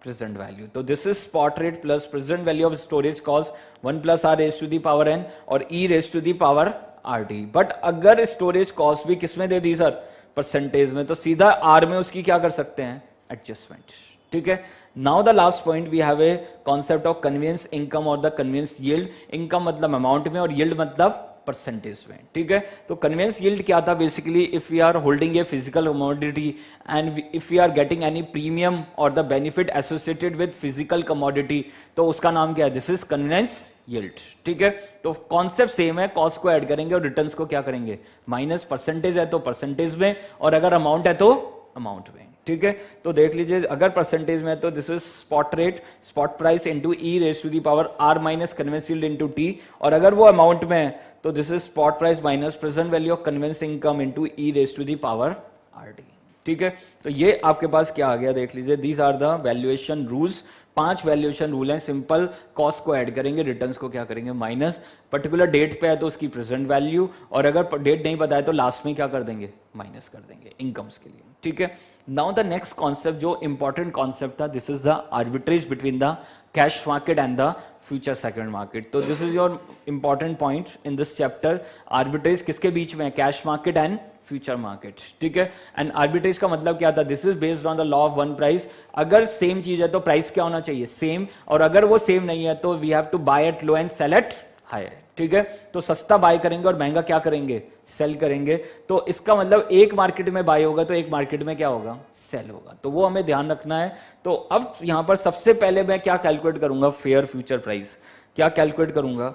प्रेजेंट वैल्यू। तो this is spot rate plus present value of storage cost 1 + r raise to the power n और e raise to the power rt। But अगर स्टोरेज कॉस्ट भी किसमें दे दी सर, परसेंटेज में, तो सीधा r में उसकी क्या कर सकते हैं, एडजस्टमेंट। ठीक है, now the last point we have a concept of convenience income और द कन्वीनियंस यील्ड। इनकम मतलब अमाउंट में और यील्ड मतलब परसेंटेज में। ठीक है, तो कन्वीनियंस यील्ड क्या था, basically if we are holding a physical commodity and if we are getting any premium और the benefit associated with physical commodity, तो उसका नाम क्या है, दिस इज कन्वीनियंस यील्ड। ठीक है, तो कॉन्सेप्ट सेम है, कॉस्ट को ऐड करेंगे और रिटर्न्स को क्या करेंगे, माइनस। परसेंटेज है तो परसेंटेज में, और अगर अमाउंट है तो अमाउंट में। ठीक है, तो देख लीजिए, अगर परसेंटेज में तो this is spot rate, spot price into e raise to the power r minus convenience yield into t, और अगर वो अमाउंट में है तो this is spot price minus present value of convenience income into e raise to the power rt। ठीक है, तो ये आपके पास क्या आ गया, देख लीजिए, these are the valuation rules. 5 valuation rule हैं, सिंपल, कॉस्ट को ऐड करेंगे, रिटर्न्स को क्या करेंगे, माइनस। पर्टिकुलर डेट पे है तो उसकी प्रेजेंट वैल्यू, और अगर डेट नहीं पता है तो लास्ट में क्या कर देंगे, माइनस कर देंगे इनकम्स के लिए। ठीक है, नाउ द नेक्स्ट कॉन्सेप्ट जो इंपॉर्टेंट कॉन्सेप्ट था, this is the arbitrage between the cash market and the future second market. तो this is your important point in this chapter. Arbitrage किसके बीच में है? Cash market and future market, ठीक है। And arbitrage का मतलब क्या था? This is based on the law of one price. अगर सेम चीज है तो प्राइस क्या होना चाहिए? सेम। और अगर वो सेम नहीं है तो we have to buy at low and sell at higher, ठीक है। तो सस्ता बाय करेंगे और महंगा क्या करेंगे? सेल करेंगे। तो इसका मतलब एक मार्केट में बाय होगा तो एक मार्केट में क्या होगा? सेल होगा। तो वो हमें ध्यान रखना है। तो अब यहां पर सबसे पहले मैं क्या कैलकुलेट करूंगा? Fair future price. क्या कैलकुलेट करूंगा?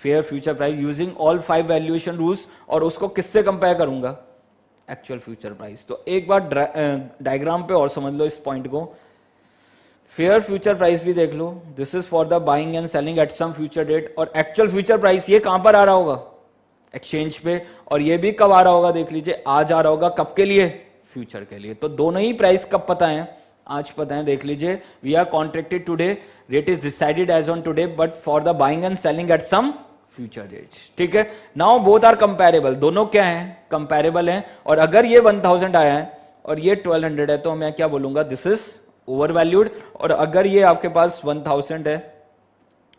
Fair future price using all 5 valuation rules. और उसको किससे कंपेयर करूंगा? Actual future price. तो एक बार डायग्राम पे और समझ लो इस पॉइंट को। फेयर फ्यूचर प्राइस भी देख लो, this is for the buying and selling at some future date. और एक्चुअल फ्यूचर प्राइस ये कहां पर आ रहा होगा? एक्सचेंज पे। और ये भी कब आ रहा होगा? देख लीजिए, आज आ रहा होगा। कब के लिए? फ्यूचर के लिए। तो दोनों ही प्राइस कब पता है? आज पता है। देख लीजिए, we are contracted today, rate is decided as on today, but for the buying and selling at some future dates, ठीक है। Now both are comparable. दोनों क्या है? कंपेरेबल हैं। और अगर ये 1000 आया है और ये 1200 है तो मैं क्या बोलूंगा? This is over valued. और अगर ये आपके पास 1000 है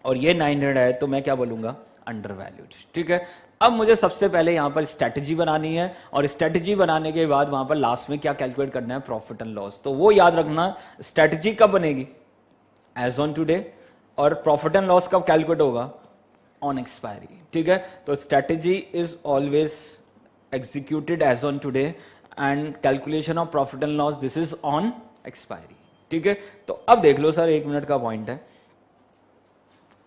और ये 900 है तो मैं क्या बोलूंगा? अंडर वैल्यूड, ठीक है। अब मुझे सबसे पहले यहां पर स्ट्रेटजी बनानी है। और स्ट्रेटजी बनाने के बाद वहां पर लास्ट में क्या कैलकुलेट करना है? Profit and loss. तो वो याद रखना, स्ट्रेटजी कब बनेगी? As on today. और प्रॉफिट एंड लॉस कब कैलकुलेट होगा? ऑन एक्सपायरी, ठीक है। तो strategy is always executed as on today and calculation of profit and loss this is on expiry, ठीक है। तो अब देख लो सर, 1 मिनट का पॉइंट है।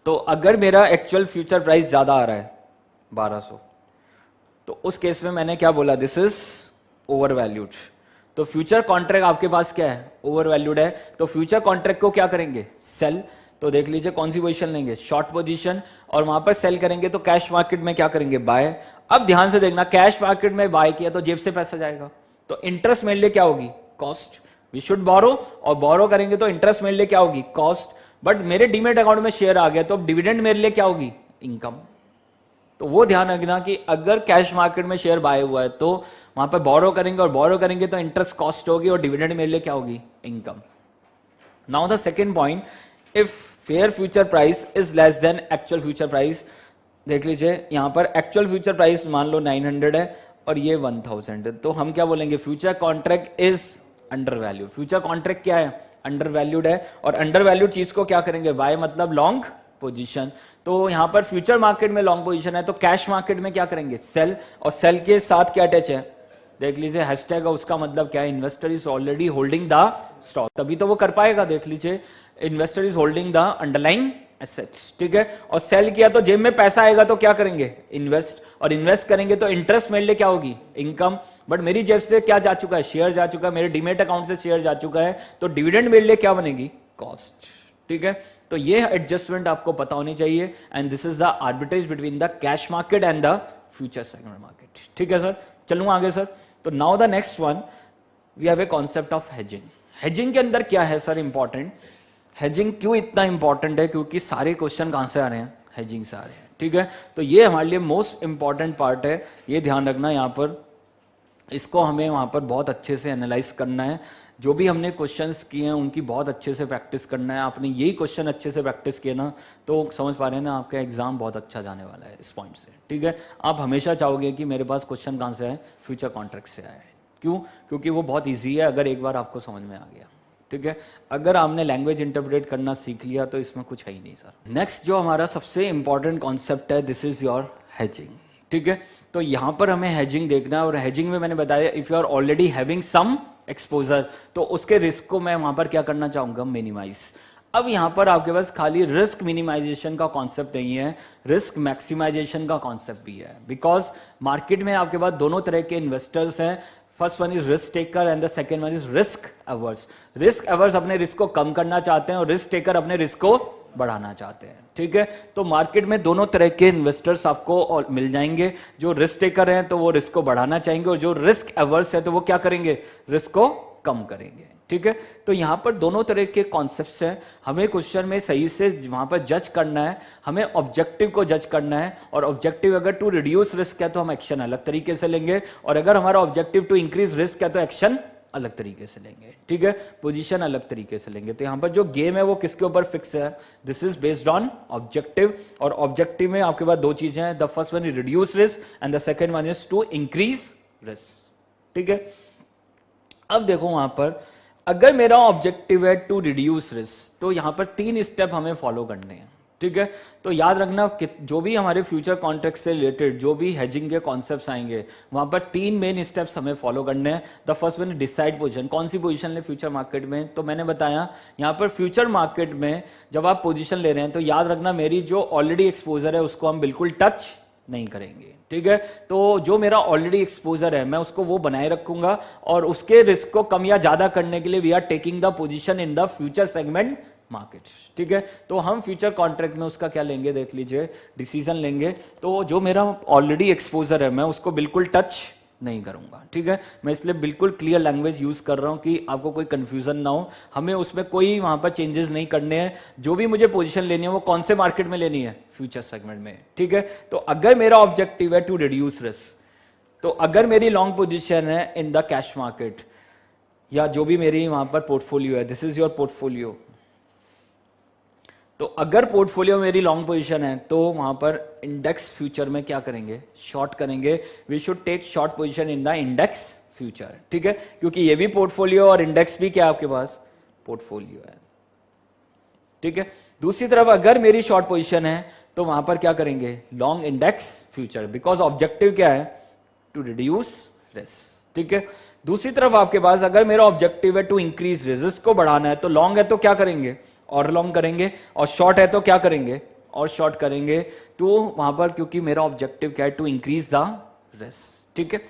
तो अगर मेरा एक्चुअल फ्यूचर प्राइस ज्यादा आ रहा है 1200, तो उस केस में मैंने क्या बोला? This is over valued. तो फ्यूचर कॉन्ट्रैक्ट आपके पास क्या है? ओवर वैल्यूड है। तो फ्यूचर कॉन्ट्रैक्ट को क्या करेंगे? सेल। तो देख लीजिए कौन सी पोजीशन लेंगे? Short position. और वहां पर सेल करेंगे तो कैश मार्केट में क्या करेंगे? बाय। अब ध्यान से देखना, कैश मार्केट में बाय किया तो जेब से पैसा जाएगा, तो इंटरेस्ट मेरे लिए क्या होगी? कॉस्ट। वी शुड बोरो। और बोरो करेंगे तो इंटरेस्ट मेरे लिए क्या होगी? कॉस्ट। बट मेरे डीमेट अकाउंट में शेयर आ गया तो अब डिविडेंड मेरे लिए क्या होगी? इनकम। तो वो ध्यान रखना कि अगर कैश मार्केट में शेयर बाय हुआ है तो वहां पर बोरो करेंगे, और बोरो करेंगे तो इंटरेस्ट कॉस्ट होगी और डिविडेंड मेरे लिए क्या होगी? Income. Now the second point, if fair future price is less than actual future price. देख लीजिए यहां पर एक्चुअल फ्यूचर प्राइस मान लो 900 है और ये 1000 है, तो हम क्या बोलेंगे? Future contract is under value. Future contract क्या है? अंडर वैल्यूड है। और अंडर वैल्यूड चीज को क्या करेंगे? बाय मतलब लॉन्ग पोजीशन। तो यहां पर फ्यूचर मार्केट में लॉन्ग पोजीशन है तो कैश मार्केट में क्या करेंगे? सेल। और सेल के साथ क्या अटैच है? देख लीजिए हैशटैग, उसका मतलब क्या है? Investor is already holding the stock, तभी तो वो कर पाएगा। देख लीजिए, investor is holding the underlying assets, ठीक है। और सेल किया तो जेब में पैसा आएगा तो क्या करेंगे? इन्वेस्ट। और इन्वेस्ट करेंगे तो इंटरेस्ट मेरे लिए क्या होगी? इनकम। बट मेरी जेब से क्या जा चुका है? शेयर जा चुका है, मेरे डीमेट अकाउंट से शेयर जा चुका है, तो डिविडेंड मेरे लिए क्या बनेगी? कॉस्ट, ठीक है। तो ये एडजस्टमेंट आपको पता होनी चाहिए। And this is the arbitrage between the cash market and the future segment market, ठीक है सर। चलूंगा आगे सर। तो now the next one, we have a concept of hedging. Hedging के अंदर क्या है सर इंपॉर्टेंट? हेजिंग क्यों इतना इंपॉर्टेंट है? क्योंकि सारे क्वेश्चन कहां से आ रहे हैं? हेजिंग से आ रहे हैं, ठीक है। तो ये हमारे लिए मोस्ट इंपॉर्टेंट पार्ट है, ये ध्यान रखना यहां पर। इसको हमें वहां पर बहुत अच्छे से एनालाइज करना है। जो भी हमने क्वेश्चंस किए हैं उनकी बहुत अच्छे से प्रैक्टिस करना है। आपने यही क्वेश्चन अच्छे से प्रैक्टिस किए ना तो समझ पा रहे हैं ना, आपका एग्जाम बहुत अच्छा जाने वाला है इस पॉइंट से, ठीक है। आप हमेशा चाहोगे कि मेरे पास क्वेश्चन कहां से आए? फ्यूचर कॉन्ट्रैक्ट से आए। क्यों? क्योंकि वो बहुत ईजी है अगर एक बार आपको समझ में आ गया, ठीक है। अगर आपने लैंग्वेज इंटरप्रेट करना सीख लिया तो इसमें कुछ है ही नहीं सर। नेक्स्ट जो हमारा सबसे इंपॉर्टेंट कॉन्सेप्ट है, दिस इज योर हेजिंग, ठीक है। तो यहां पर हमें हेजिंग देखना है। और हेजिंग में मैंने बताया, if you are already having some exposure तो उसके रिस्क को मैं वहां पर क्या करना चाहूंगा? मिनिमाइज। अब यहां पर आपके पास खाली रिस्क मिनिमाइजेशन का कॉन्सेप्ट नहीं है, रिस्क मैक्सिमाइजेशन का कॉन्सेप्ट भी है। बिकॉज मार्केट में आपके पास दोनों तरह के इन्वेस्टर्स हैं। First one is risk taker and the second one is risk averse. Risk averse अपने रिस्क को कम करना चाहते हैं और रिस्क टेकर अपने रिस्क को बढ़ाना चाहते हैं, ठीक है। तो मार्केट में दोनों तरह के इन्वेस्टर्स आपको मिल जाएंगे। जो रिस्क टेकर हैं तो वो रिस्क को बढ़ाना चाहेंगे, और जो रिस्क अवर्स है तो वो क्या करेंगे? रिस्क को कम करेंगे, ठीक है। तो यहां पर दोनों तरह के कॉन्सेप्ट्स हैं। हमें क्वेश्चन में सही से वहां पर जज करना है, हमें ऑब्जेक्टिव को जज करना है। और ऑब्जेक्टिव अगर टू रिड्यूस रिस्क है तो हम एक्शन अलग तरीके से लेंगे, और अगर हमारा ऑब्जेक्टिव टू इंक्रीज रिस्क है तो एक्शन अलग तरीके से लेंगे, ठीक है, पोजीशन अलग तरीके से लेंगे। तो यहां पर जो गेम है वो किसके ऊपर फिक्स है, this is based on objective, और ऑब्जेक्टिव में आपके पास दो चीजें हैं, the first one is reduce risk and the second one is to increase risk, ठीक है। अब देखो वहां पर अगर मेरा ऑब्जेक्टिव है टू रिड्यूस रिस्क, तो यहां पर 3 स्टेप हमें फॉलो करने हैं, ठीक है। तो याद रखना कि जो भी हमारे फ्यूचर कॉन्ट्रैक्ट से रिलेटेड जो भी हेजिंग के कॉन्सेप्ट्स आएंगे वहां पर 3 मेन स्टेप्स हमें फॉलो करने हैं। The first one decide position, कौन सी पोजीशन ले फ्यूचर मार्केट में। तो मैंने बताया यहां पर फ्यूचर मार्केट में जब आप पोजीशन ले रहे हैं तो याद रखना मेरी जो ऑलरेडी एक्सपोजर है उसको हम बिल्कुल टच नहीं करेंगे, ठीक है। तो जो मेरा ऑलरेडी एक्सपोजर है मैं उसको वो बनाए रखूंगा, और उसके रिस्क को कम या ज्यादा करने के लिए we are taking the position in the future segment market, ठीक है। तो हम फ्यूचर कॉन्ट्रैक्ट में उसका क्या लेंगे, देख लीजिए, डिसीजन लेंगे। तो जो मेरा ऑलरेडी एक्सपोजर है मैं उसको बिल्कुल टच नहीं करूंगा, ठीक है। मैं इसलिए बिल्कुल क्लियर लैंग्वेज यूज कर रहा हूं कि आपको कोई कंफ्यूजन ना हो। हमें उसमें कोई वहां पर चेंजेस नहीं करने हैं। जो भी मुझे पोजीशन लेनी है वो कौन से मार्केट में लेनी है, फ्यूचर सेगमेंट में, ठीक है। तो अगर मेरा ऑब्जेक्टिव है टू रिड्यूस रिस्क, तो अगर मेरी लॉन्ग पोजीशन है इन द कैश मार्केट या जो भी मेरी वहां पर पोर्टफोलियो है, दिस इज योर पोर्टफोलियो, तो अगर पोर्टफोलियो मेरी लॉन्ग पोजीशन है तो वहां पर इंडेक्स फ्यूचर में क्या करेंगे, शॉर्ट करेंगे। We should take short position in the index future, ठीक है, क्योंकि ये भी पोर्टफोलियो और इंडेक्स भी क्या आपके पास पोर्टफोलियो है, ठीक है। दूसरी तरफ अगर मेरी शॉर्ट पोजीशन है तो वहां पर क्या करेंगे, long index future, because objective क्या है, टू रिड्यूस रिस्क, ठीक है। दूसरी तरफ आपके पास अगर मेरा ऑब्जेक्टिव है टू इंक्रीज रिस्क को बढ़ाना है, तो लॉन्ग है तो क्या करेंगे, और लॉन्ग करेंगे, और शॉर्ट है तो क्या करेंगे, और शॉर्ट करेंगे। तो वहां पर क्योंकि मेरा ऑब्जेक्टिव क्या है, टू इंक्रीज द रिस्क, ठीक है।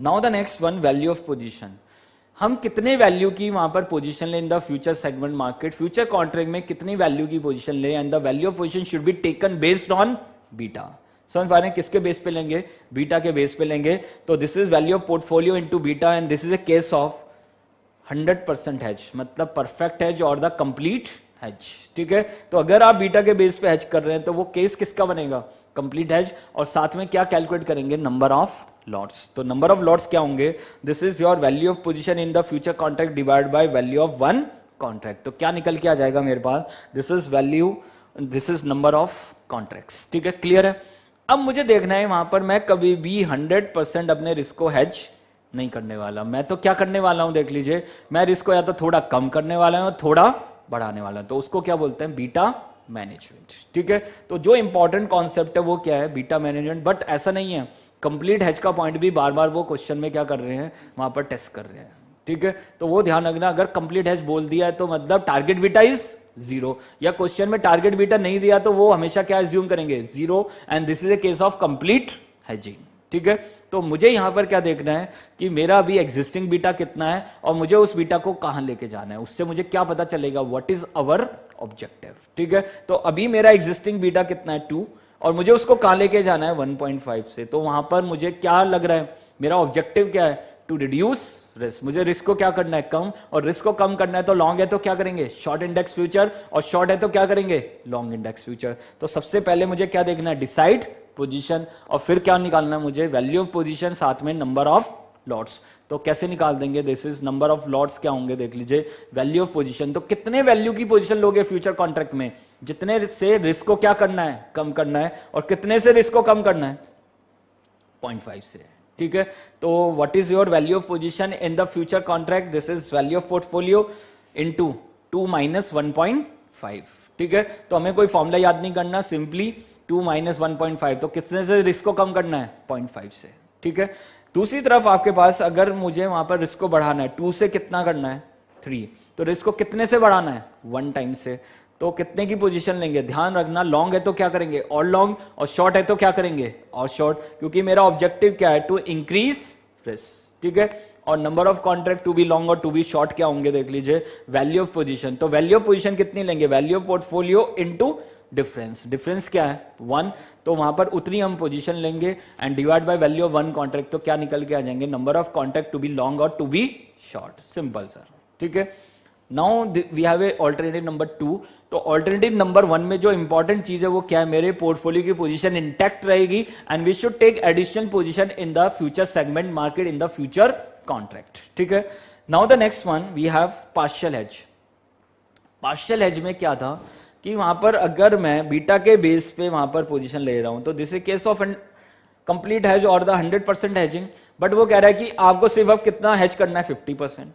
Now the next one, value of position. हम कितने वैल्यू की वहां पर पोजीशन ले इन the future segment market, future contract में कितनी वैल्यू की पोजीशन ले, and the value of position should be taken based on beta. समझ पा रहे हैं, किसके बेस पे लेंगे, बीटा के बेस पे लेंगे। तो this is value of portfolio into beta, and this is a case of 100% hedge, मतलब परफेक्ट हेज और द कंप्लीट हेज, ठीक है। तो अगर आप बीटा के बेस पे हेज कर रहे हैं तो वो केस किसका बनेगा, कंप्लीट हेज। और साथ में क्या कैलकुलेट करेंगे, नंबर ऑफ लॉट्स। तो नंबर ऑफ लॉट्स क्या होंगे, this is your value of position in the future contract divide by value of one contract. तो क्या निकल के आ जाएगा मेरे पास, this is value, this is number of contracts, ठीक है, क्लियर है। अब मुझे देखना है वहां पर मैं कभी भी 100% अपने रिस्क को हेज नहीं करने वाला। मैं तो क्या करने वाला हूं, देख लीजिए, मैं रिस्क को या तो थोड़ा कम करने वाला हूं, थोड़ा बढ़ाने वाला, तो उसको क्या बोलते हैं, बीटा मैनेजमेंट, ठीक है। तो जो इंपॉर्टेंट कॉन्सेप्ट है वो क्या है, बीटा मैनेजमेंट। बट ऐसा नहीं है, कंप्लीट हेज का पॉइंट भी बार बार वो क्वेश्चन में क्या कर रहे हैं, वहां पर टेस्ट कर रहे हैं, ठीक है। तो वो ध्यान रखना, अगर कंप्लीट हेज बोल दिया है तो मतलब टारगेट बीटा इज 0, या क्वेश्चन में टारगेट बीटा नहीं दिया तो वो हमेशा क्या एज्यूम करेंगे, 0, and this is a case of complete hedging, ठीक है। तो मुझे यहां पर क्या देखना है कि मेरा अभी एग्जिस्टिंग बीटा कितना है और मुझे उस बीटा को कहां लेके जाना है, उससे मुझे क्या पता चलेगा, व्हाट इज अवर ऑब्जेक्टिव, ठीक है। तो अभी मेरा एग्जिस्टिंग बीटा कितना है, 2, और मुझे उसको कहां लेके जाना है, 1.5 से। तो वहां पर मुझे क्या लग रहा है, मेरा ऑब्जेक्टिव क्या है, टू रिड्यूस रिस्क। मुझे रिस्क को क्या करना है, कम, और रिस्क को कम करना है तो लॉन्ग है तो क्या करेंगे, शॉर्ट इंडेक्स फ्यूचर, और शॉर्ट है तो क्या करेंगे, लॉन्ग इंडेक्स फ्यूचर। तो सबसे पहले मुझे क्या देखना है, डिसाइड पोजीशन, और फिर क्या निकालना है मुझे, वैल्यू ऑफ पोजीशन, साथ में नंबर ऑफ लॉट्स। तो कैसे निकाल देंगे, this is number of lots क्या होंगे, देख लीजिए, वैल्यू ऑफ पोजीशन। तो कितने वैल्यू की पोजीशन लोगे फ्यूचर कॉन्ट्रैक्ट में, जितने से रिस्क को क्या करना है, कम करना है, और कितने से रिस्क को कम करना है, 0.5 से, ठीक है। तो what is your value of position in the future contract, this is value of portfolio into 2 - 1.5, ठीक है। तो हमें कोई फॉर्मूला याद नहीं करना, सिंपली 2 - 1.5, तो कितने से रिस्क को कम करना है, 0.5 से, ठीक है। दूसरी तरफ आपके पास अगर मुझे वहां पर रिस्क को बढ़ाना है, 2 से कितना करना है, 3, तो रिस्क को कितने से बढ़ाना है, 1 टाइम से। तो कितने की पोजीशन लेंगे, ध्यान रखना, लॉन्ग है तो क्या करेंगे, और लॉन्ग, और शॉर्ट है तो क्या करेंगे, और शॉर्ट, क्योंकि मेरा ऑब्जेक्टिव क्या है, टू इंक्रीज रिस्क, ठीक है। और number of contract to be long और टू बी शॉर्ट क्या होंगे, देख लीजिए, वैल्यू ऑफ पोजीशन। तो वैल्यू ऑफ पोजीशन कितनी लेंगे, value of portfolio into difference, difference क्या है, 1, तो वहां पर उतनी हम पोजीशन लेंगे, and divide by value of 1 contract, तो क्या निकल के आ जाएंगे, number of contract to be long और to be short, simple sir, ठीक है। Now we have a alternative number 2। तो ऑल्टरनेटिव नंबर 1 में जो इंपॉर्टेंट चीज है वो क्या है, मेरे पोर्टफोलियो की पोजीशन इंटैक्ट रहेगी, and we should take additional position in the future segment market in the future contract, ठीक है। Now the next one we have partial hedge. Partial hedge में क्या था कि वहां पर अगर मैं बीटा के बेस पे वहां पर पोजीशन ले रहा हूं तो this is case of complete hedge और द 100% हेजिंग, बट वो कह रहा है कि आपको सिर्फ अब कितना हेज करना है 50%,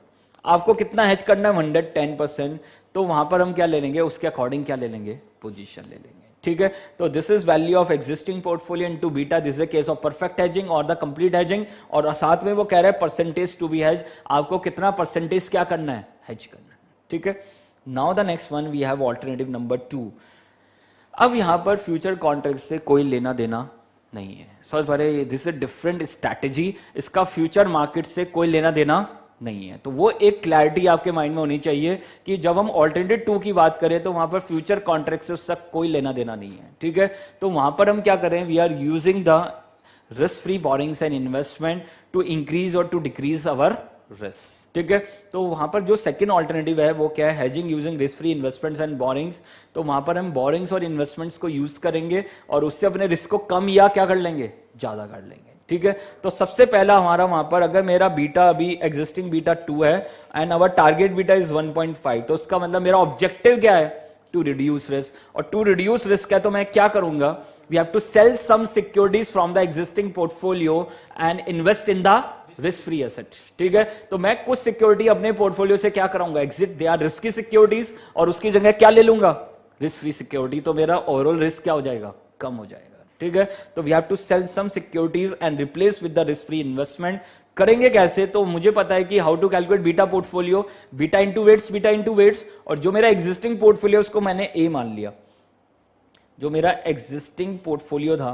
आपको कितना हेज करना है 110%, तो वहां पर हम क्या ले लेंगे, उसके अकॉर्डिंग क्या ले लेंगे, पोजीशन ले लेंगे। ठीक है, तो this is value of existing portfolio into beta, this is case of perfect hedging और द कंप्लीट हेजिंग, और साथ में वो कह रहा है परसेंटेज टू बी हेज, आपको कितना परसेंटेज क्या करना है, हेज करना है। ठीक है, now the next one we have alternative number 2। अब यहां पर फ्यूचर कॉन्ट्रैक्ट से कोई लेना देना नहीं है, समझ पा रहे, दिस इज डिफरेंट स्ट्रैटेजी, इसका फ्यूचर मार्केट से कोई लेना देना नहीं है। तो वो एक क्लैरिटी आपके माइंड में होनी चाहिए कि जब हम ऑल्टरनेटिव 2 की बात करें तो वहां पर फ्यूचर कॉन्ट्रैक्ट से उसका कोई लेना देना नहीं है। ठीक है, तो वहां पर हम क्या करें, we are using the risk free borrowings and investment to increase और टू डिक्रीज अवर रिस्क। ठीक है, तो वहां पर जो सेकंड ऑल्टरनेटिव है वो क्या है, hedging using risk free investments and borings. तो वहां पर हम बोरिंग्स और इन्वेस्टमेंट्स को यूज करेंगे और उससे अपने रिस्क को कम या क्या कर लेंगे, ज्यादा कर लेंगे। ठीक है, तो सबसे पहला हमारा वहां पर अगर मेरा बीटा अभी एग्जिस्टिंग बीटा 2 है and our target beta is 1.5, तो उसका मतलब मेरा ऑब्जेक्टिव क्या है, टू रिड्यूस रिस्क, और टू रिड्यूस रिस्क है तो मैं क्या करूंगा, we have to sell some securities from the existing portfolio and invest in the risk free asset. ठीक है, तो मैं कुछ सिक्योरिटी अपने पोर्टफोलियो से क्या कराऊंगा, exit, they are risky securities, और उसकी जगह क्या ले लूंगा, रिस्क फ्री सिक्योरिटी, तो मेरा ओवरऑल रिस्क क्या हो जाएगा, कम हो जाएगा। ठीक है, तो we have to sell some securities and replace with the risk free investment. करेंगे कैसे, तो मुझे पता है कि how to calculate beta portfolio, beta into weights, beta into weights, और जो मेरा एग्जिस्टिंग पोर्टफोलियो उसको मैंने ए मान लिया, जो मेरा एग्जिस्टिंग पोर्टफोलियो था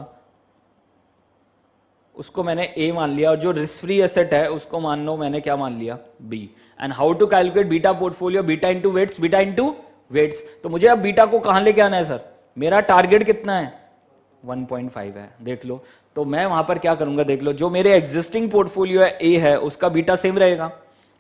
उसको मैंने ए मान लिया, और जो रिस्क फ्री एसेट है उसको मान लो मैंने क्या मान लिया, B. And how to calculate beta portfolio, beta into weights, beta into weights. तो मुझे अब बीटा को कहां लेके आना है सर, मेरा टारगेट कितना है, 1.5 है, देख लो। तो मैं वहां पर क्या करूंगा, देख लो, जो मेरे एग्जिस्टिंग पोर्टफोलियो है ए है उसका बीटा सेम रहेगा,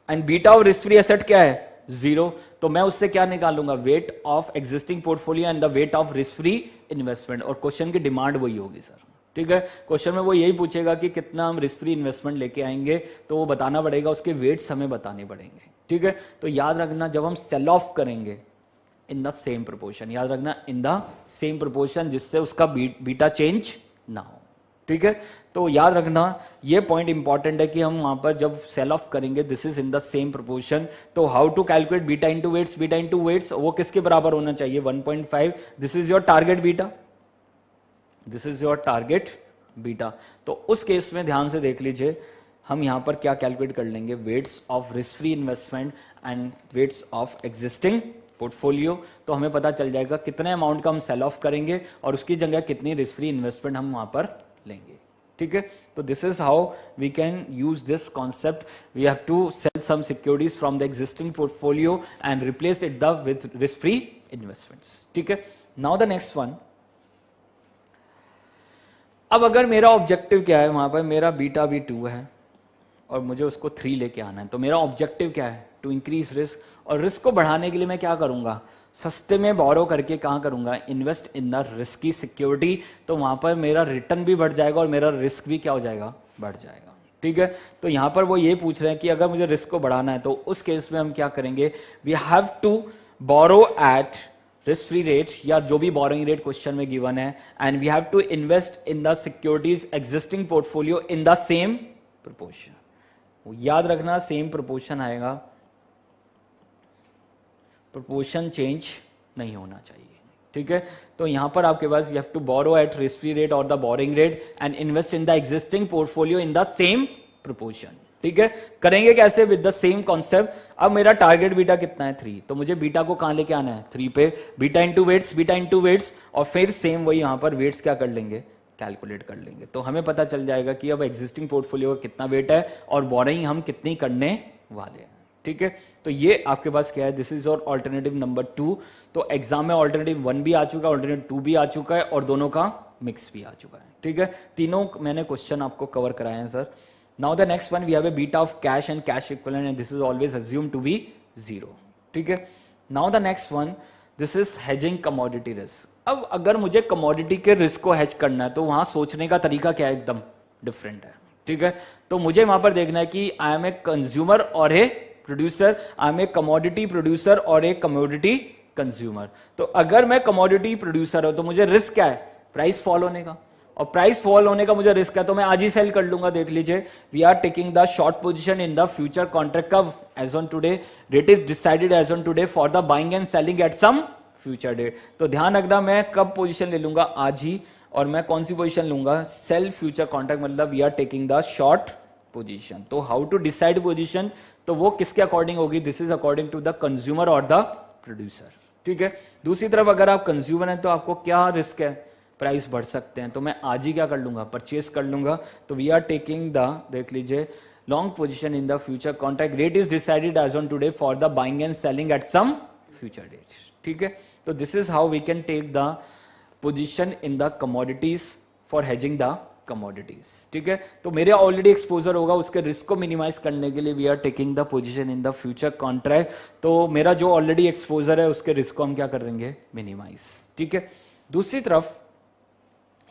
and beta of risk free asset क्या है, 0, तो मैं उससे क्या निकालूंगा, weight of existing portfolio and the weight of risk free investment, और क्वेश्चन की डिमांड वही होगी सर। ठीक है, क्वेश्चन में वो यही पूछेगा कि कितना हम रिस्क फ्री इन्वेस्टमेंट लेके आएंगे, तो वो बताना पड़ेगा, उसके वेट्स हमें बताने पड़ेंगे। ठीक है, तो याद रखना जब हम सेल ऑफ करेंगे इन द सेम प्रोपोर्शन, याद रखना इन द सेम प्रोपोर्शन, जिससे उसका बीटा चेंज ना हो। ठीक है, तो याद रखना ये पॉइंट इंपॉर्टेंट है कि हम वहां पर जब सेल ऑफ करेंगे this is in the same proportion. तो how to calculate beta into weights, beta into weights, वो किसके बराबर होना चाहिए, 1.5, this is your target beta, this is your target beta. तो उस केस में ध्यान से देख लीजिए, हम यहां पर क्या कैलकुलेट कर लेंगे, weights of risk free investment and weights of existing portfolio. तो हमें पता चल जाएगा कितने अमाउंट का हम सेल ऑफ करेंगे और उसकी जगह कितनी रिस्क फ्री इन्वेस्टमेंट हम वहां पर लेंगे। ठीक है, तो this is how we can use this concept, we have to sell some securities from the existing portfolio and replace it the with risk free investments. ठीक है, नाउ द नेक्स्ट वन, अब अगर मेरा ऑब्जेक्टिव क्या है, वहां पर मेरा बीटा भी 2 है और मुझे उसको 3 लेके आना है, तो मेरा ऑब्जेक्टिव क्या है, टू इंक्रीज रिस्क, और रिस्क को बढ़ाने के लिए मैं क्या करूंगा, सस्ते में बोरो करके कहां करूंगा, invest in the risky security, तो वहां पर मेरा रिटर्न भी बढ़ जाएगा और मेरा रिस्क भी क्या हो जाएगा, बढ़ जाएगा। ठीक है, तो यहां पर वो ये पूछ रहे हैं कि अगर मुझे रिस्क को बढ़ाना है तो उस केस में हम क्या करेंगे, we have to borrow at risk free rate, या जो भी बोरोइंग रेट क्वेश्चन में गिवन है, and we have to invest in the securities existing portfolio in the same proportion. याद रखना सेम प्रोपोर्शन आएगा, प्रोपोर्शन चेंज नहीं होना चाहिए। ठीक है, तो यहां पर आपके पास we have to borrow at risk free rate और the boring rate and invest in the existing portfolio in the same proportion. ठीक है, करेंगे कैसे, विद द सेम कॉन्सेप्ट। अब मेरा टारगेट बीटा कितना है, 3, तो मुझे बीटा को कहां लेके आना है, 3 पे, beta into weights, beta into weights, और फिर सेम वही यहां पर वेट्स क्या कर लेंगे, कैलकुलेट कर लेंगे। तो हमें पता चल जाएगा कि अब एग्जिस्टिंग पोर्टफोलियो का कितना वेट है और बोरिंग हम कितनी करने वाले हैं। ठीक है, तो ये आपके पास क्या है, दिस इज और ऑल्टरनेटिव नंबर 2। तो एग्जाम में ऑल्टरनेटिव 1 भी आ चुका है, ऑल्टरनेटिव 2 भी आ चुका है, और दोनों का मिक्स भी आ चुका है। ठीक है, तीनों मैंने क्वेश्चन आपको कवर कराए हैं sir. Now the next one, we have a beta of cash and cash equivalent and this is always assume to be 0। ठीक है, now the next one, this is hedging commodity risk. अब अगर मुझे commodity के risk को hedge करना है तो वहां सोचने का तरीका क्या है, एकदम डिफरेंट है। ठीक है, तो मुझे वहां पर देखना है कि आई एम ए कंज्यूमर और a producer, I am a commodity producer और ए कमोडिटी कंज्यूमर। तो अगर मैं कमोडिटी प्रोड्यूसर हूं तो मुझे रिस्क क्या है? प्राइस फॉल होने का, और प्राइस फॉल होने का मुझे रिस्क है तो मैं आज ही सेल कर लूंगा। देख लीजिए, we are taking the short position in the future contract कब? As on today, rate is decided as on today for the buying and selling at some future date. तो ध्यान रखना, मैं कब पोजीशन ले लूंगा? आज ही। और मैं कौन सी पोजीशन लूंगा? सेल फ्यूचर कॉन्ट्रैक्ट, मतलब we are taking the short position. तो हाउ टू डिसाइड पोजीशन, तो वो किसके अकॉर्डिंग होगी? This is according to the consumer और द प्रोड्यूसर। ठीक है। दूसरी तरफ अगर आप कंज्यूमर हैं तो आपको क्या रिस्क है? प्राइस बढ़ सकते हैं, तो मैं आज ही क्या कर लूंगा? परचेस कर लूंगा। तो वी आर टेकिंग द, देख लीजिए, long position in the future contract, rate is decided as on today for the buying and selling at some future date. ठीक है। तो this is how we can take the position in the commodities for hedging the commodities. ठीक है। तो मेरे already exposure होगा, उसके risk को मिनिमाइज करने के लिए we are taking the position in the future contract. तो मेरा जो ऑलरेडी एक्सपोजर है उसके रिस्क को हम क्या करेंगे? मिनिमाइज। ठीक है। दूसरी तरफ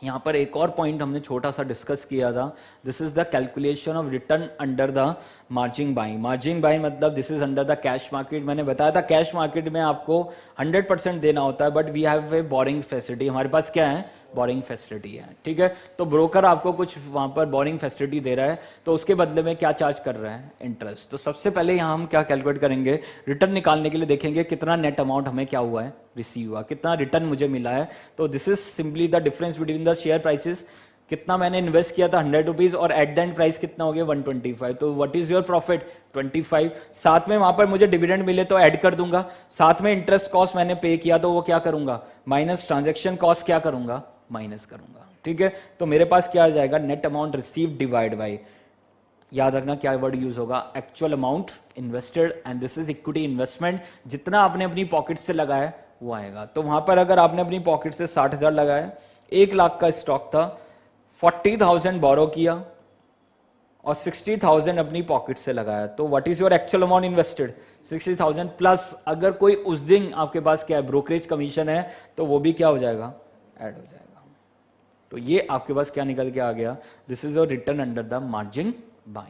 यहां पर एक और पॉइंट हमने छोटा सा डिस्कस किया था, this is the calculation of return under the margin buying. Margin buying मतलब this is under the cash market. मैंने बताया था कैश मार्केट में आपको 100% देना होता है, but we have a borrowing facility. हमारे पास क्या है? बोरिंग फैसिलिटी है। ठीक है। तो ब्रोकर आपको कुछ वहां पर बोरिंग फैसिलिटी दे रहा है, तो उसके बदले में क्या चार्ज कर रहा है? इंटरेस्ट। तो सबसे पहले यहां हम क्या कैलकुलेट करेंगे? रिटर्न निकालने के लिए देखेंगे कितना नेट अमाउंट हमें क्या हुआ है? रिसीव हुआ, कितना रिटर्न मुझे मिला है। तो this is simply the difference between the share prices. कितना मैंने इन्वेस्ट किया था? 100 रुपीज, और एट द एंड प्राइस कितना हो गया? 125। तो व्हाट इज योर प्रॉफिट? 25। साथ में वहां पर मुझे डिविडेंड मिले तो ऐड कर दूंगा, साथ में इंटरेस्ट कॉस्ट मैंने पे किया तो वो क्या करूंगा? माइनस ट्रांजेक्शन कॉस्ट क्या करूंगा? माइनस करूंगा। ठीक है। तो मेरे पास क्या आ जाएगा? Net amount receive divide by, याद रखना क्या वर्ड यूज होगा? Actual amount invested, and this is equity investment. जितना आपने अपनी पॉकेट से लगाया वो आएगा। तो वहां पर अगर आपने अपनी पॉकेट से 60,000 लगाया, 1 लाख का स्टॉक था, 40,000 बोरो किया और 60,000 अपनी पॉकेट से लगाया, तो what is your actual amount invested? 60,000 plus अगर कोई उस दिन आपके पास क्या है? ब्रोकरेज कमीशन है, तो वो भी क्या हो जाएगा? ऐड हो जाएगा। तो ये आपके पास क्या निकल के आ गया? This is your return under the margin buying.